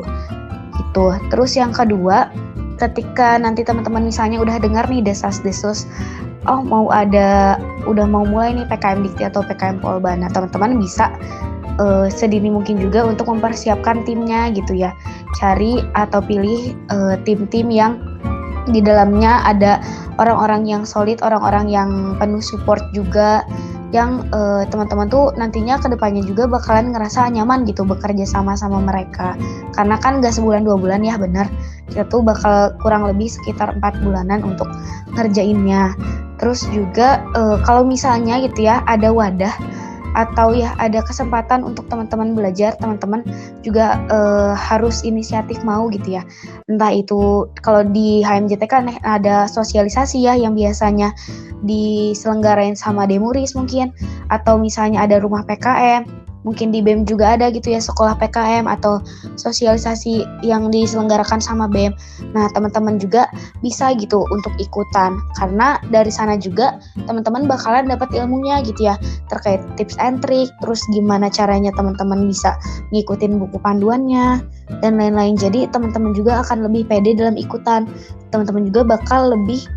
Speaker 3: gitu. Terus yang kedua, ketika nanti teman-teman misalnya udah dengar nih desas-desus, oh udah mau mulai nih PKM Dikti atau PKM Polban, nah teman-teman bisa sedini mungkin juga untuk mempersiapkan timnya gitu ya. Cari atau pilih tim-tim yang di dalamnya ada orang-orang yang solid, orang-orang yang penuh support juga, yang teman-teman tuh nantinya kedepannya juga bakalan ngerasa nyaman gitu bekerja sama mereka. Karena kan gak sebulan 2 bulan ya, bener, kita tuh bakal kurang lebih sekitar 4 bulanan untuk ngerjainnya. Terus juga kalau misalnya gitu ya ada wadah atau ya ada kesempatan untuk teman-teman belajar, teman-teman juga harus inisiatif mau gitu ya. Entah itu kalau di HMJT kan ada sosialisasi ya yang biasanya diselenggarain sama Demuris mungkin, atau misalnya ada rumah PKM, mungkin di BEM juga ada gitu ya sekolah PKM atau sosialisasi yang diselenggarakan sama BEM. Nah, teman-teman juga bisa gitu untuk ikutan, karena dari sana juga teman-teman bakalan dapat ilmunya gitu ya, terkait tips and trick, terus gimana caranya teman-teman bisa ngikutin buku panduannya dan lain-lain. Jadi teman-teman juga akan lebih pede dalam ikutan. Teman-teman juga bakal lebih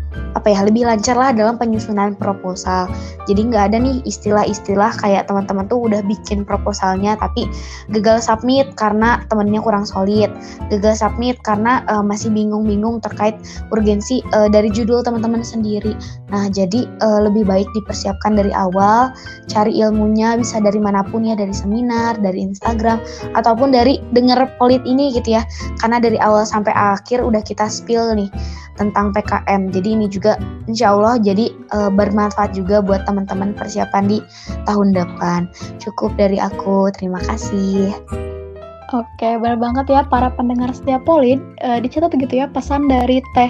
Speaker 3: lancar lah dalam penyusunan proposal. Jadi nggak ada nih istilah-istilah kayak teman-teman tuh udah bikin proposalnya tapi gagal submit karena temennya kurang solid, gagal submit karena masih bingung-bingung terkait urgensi dari judul teman-teman sendiri. Nah, jadi lebih baik dipersiapkan dari awal, cari ilmunya bisa dari manapun ya, dari seminar, dari Instagram, ataupun dari denger Polit ini gitu ya. Karena dari awal sampai akhir udah kita spill nih tentang PKM. Jadi ini juga insya Allah jadi bermanfaat juga buat teman-teman persiapan di tahun depan. Cukup dari aku, terima kasih.
Speaker 1: Oke, benar banget ya para pendengar setiap Polit, dicatat gitu ya pesan dari Teh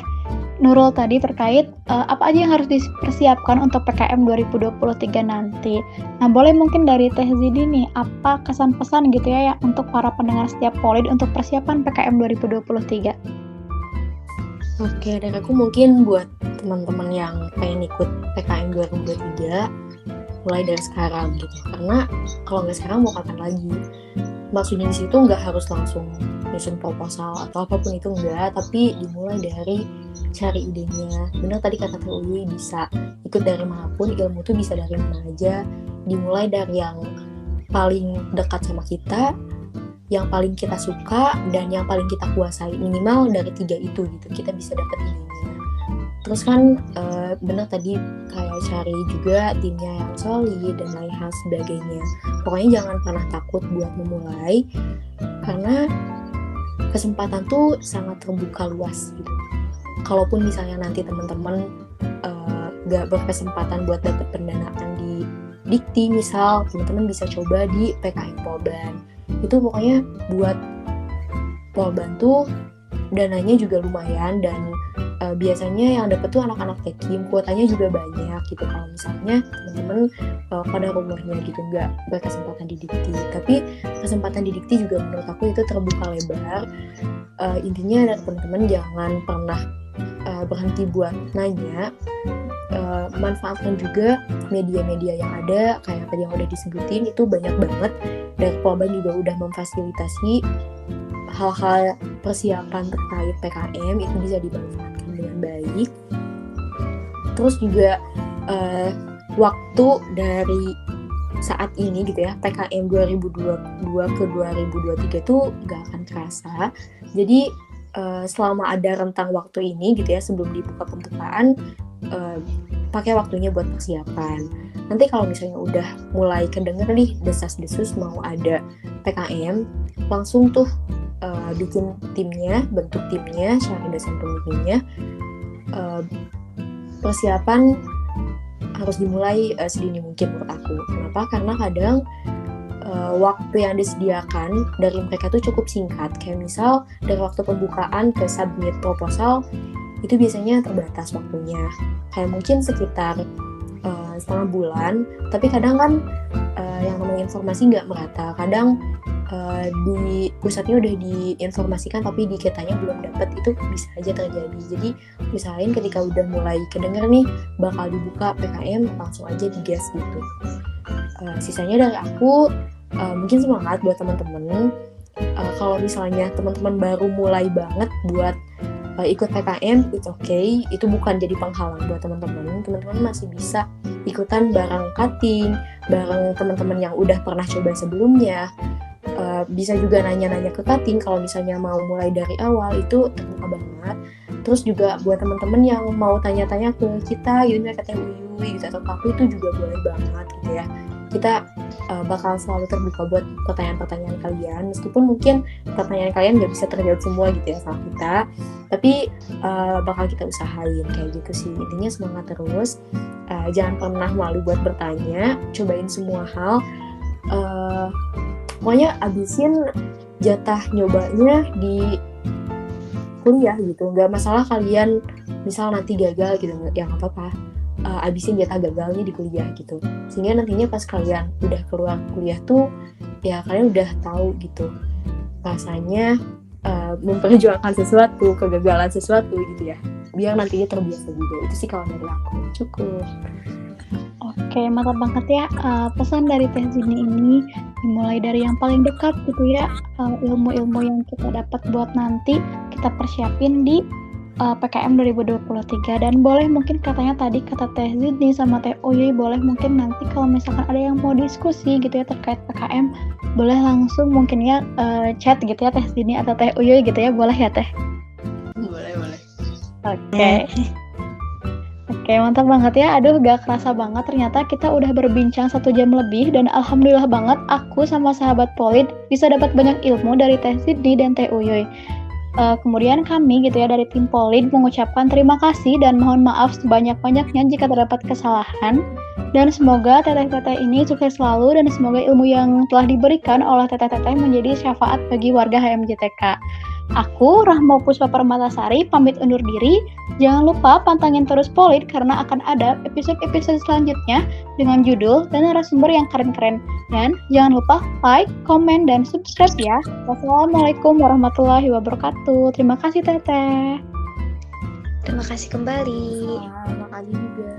Speaker 1: Nurul tadi terkait apa aja yang harus dipersiapkan untuk PKM 2023 nanti. Nah, boleh mungkin dari Teh Zidi nih, apa kesan-pesan gitu ya untuk para pendengar setiap Polit untuk persiapan PKM 2023?
Speaker 2: Oke, dari aku mungkin buat teman-teman yang pengen ikut PKM 2023 mulai dari sekarang gitu. Karena kalau nggak sekarang mau kapan lagi? Maksudnya di situ nggak harus langsung nyusun proposal atau apapun itu, enggak, tapi dimulai dari cari idenya. Benar tadi kata Teh Uwi, bisa ikut dari manapun, ilmu tuh bisa dari mana aja. Dimulai dari yang paling dekat sama kita, yang paling kita suka, dan yang paling kita kuasai. Minimal dari 3 itu gitu, kita bisa dapat idenya. Terus kan benar tadi kayak cari juga timnya yang solid dan lain hal sebagainya. Pokoknya jangan pernah takut buat memulai, karena kesempatan tuh sangat terbuka luas gitu. Kalaupun misalnya nanti teman-teman gak berkesempatan buat dapat pendanaan di dikti, misal teman-teman bisa coba di PKM Polban. Itu pokoknya buat Polban tuh dananya juga lumayan, dan biasanya yang dapet tuh anak-anak tekim, kuotanya juga banyak gitu. Kalau misalnya teman-teman pada umurnya gitu nggak berkesempatan di dikti, tapi kesempatan di dikti juga menurut aku itu terbuka lebar. Intinya dari teman-teman jangan pernah berhenti buat nanya. Manfaatkan juga media-media yang ada, kayak tadi yang udah disebutin itu banyak banget. Dari Polban juga udah memfasilitasi hal-hal persiapan terkait PKM, itu bisa dimanfaatkan dengan baik. Terus juga waktu dari saat ini gitu ya, PKM 2022 ke 2023 tuh gak akan terasa. Jadi selama ada rentang waktu ini gitu ya, sebelum dibuka pembukaan, pakai waktunya buat persiapan. Nanti kalau misalnya udah mulai kedenger nih desas-desus mau ada PKM, langsung tuh bikin timnya, bentuk timnya, cari dosen pembimbingnya. Persiapan harus dimulai sedini mungkin menurut aku. Kenapa? Karena kadang waktu yang disediakan dari mereka tuh cukup singkat. Kayak misal dari waktu pembukaan ke submit proposal itu biasanya terbatas waktunya. Kayak mungkin sekitar setengah bulan. Tapi kadang kan yang namanya informasi nggak merata. Kadang di pusatnya udah diinformasikan tapi di kitanya belum dapat, itu bisa aja terjadi. Jadi misalnya ketika udah mulai kedenger nih bakal dibuka PKM, langsung aja digas gitu. Sisanya dari aku mungkin semangat buat teman-teman. Kalau misalnya teman-teman baru mulai banget buat ikut PKM, it's okay. Itu bukan jadi penghalang buat teman-teman. Teman-teman masih bisa ikutan bareng cutting, bareng teman-teman yang udah pernah coba sebelumnya. Bisa juga nanya-nanya ke cutting kalau misalnya mau mulai dari awal, itu terbuka banget. Terus juga buat teman-teman yang mau tanya-tanya ke kita gitu, katanya Uyuy gitu atau aku, itu juga boleh banget gitu ya. Kita bakal selalu terbuka buat pertanyaan-pertanyaan kalian, meskipun mungkin pertanyaan kalian nggak bisa terjawab semua gitu ya sama kita, tapi bakal kita usahain kayak gitu sih. Intinya semangat terus, jangan pernah malu buat bertanya, cobain semua hal. Pokoknya abisin jatah nyobanya di kuliah gitu. Nggak masalah kalian misal nanti gagal gitu, ya nggak apa-apa. Abisin jatah gagalnya di kuliah gitu. Sehingga nantinya pas kalian udah keluar kuliah tuh, ya kalian udah tahu gitu rasanya memperjuangkan sesuatu, kegagalan sesuatu gitu ya. Biar nantinya terbiasa juga. Itu sih kalau dari aku. Cukup.
Speaker 1: Oke, mantap banget ya. Pesan dari Teh Zini ini dimulai dari yang paling dekat gitu ya, ilmu-ilmu yang kita dapat buat nanti kita persiapin di PKM 2023. Dan boleh mungkin katanya tadi kata Teh Zini sama Teh Uyuy, boleh mungkin nanti kalau misalkan ada yang mau diskusi gitu ya terkait PKM, boleh langsung mungkin ya chat gitu ya Teh Zini atau Teh Uyuy gitu ya, boleh ya Teh?
Speaker 2: Boleh.
Speaker 1: Oke, mantap banget ya. Aduh, gak kerasa banget ternyata kita udah berbincang 1 jam lebih, dan alhamdulillah banget aku sama sahabat Polid bisa dapat banyak ilmu dari Teh Zini dan Teh Uyuy. Kemudian kami gitu ya dari tim Polid mengucapkan terima kasih dan mohon maaf sebanyak-banyaknya jika terdapat kesalahan, dan semoga teteh-teteh ini sukses selalu, dan semoga ilmu yang telah diberikan oleh teteh-teteh menjadi syafaat bagi warga HMJTK. Aku, Rahma Puspa Permatasari, pamit undur diri. Jangan lupa pantengin terus Polid karena akan ada episode-episode selanjutnya dengan judul dan narasumber yang keren-keren. Dan jangan lupa like, komen, dan subscribe ya. Wassalamualaikum warahmatullahi wabarakatuh. Terima kasih Teteh.
Speaker 3: Terima kasih kembali.
Speaker 2: Terima kasih juga.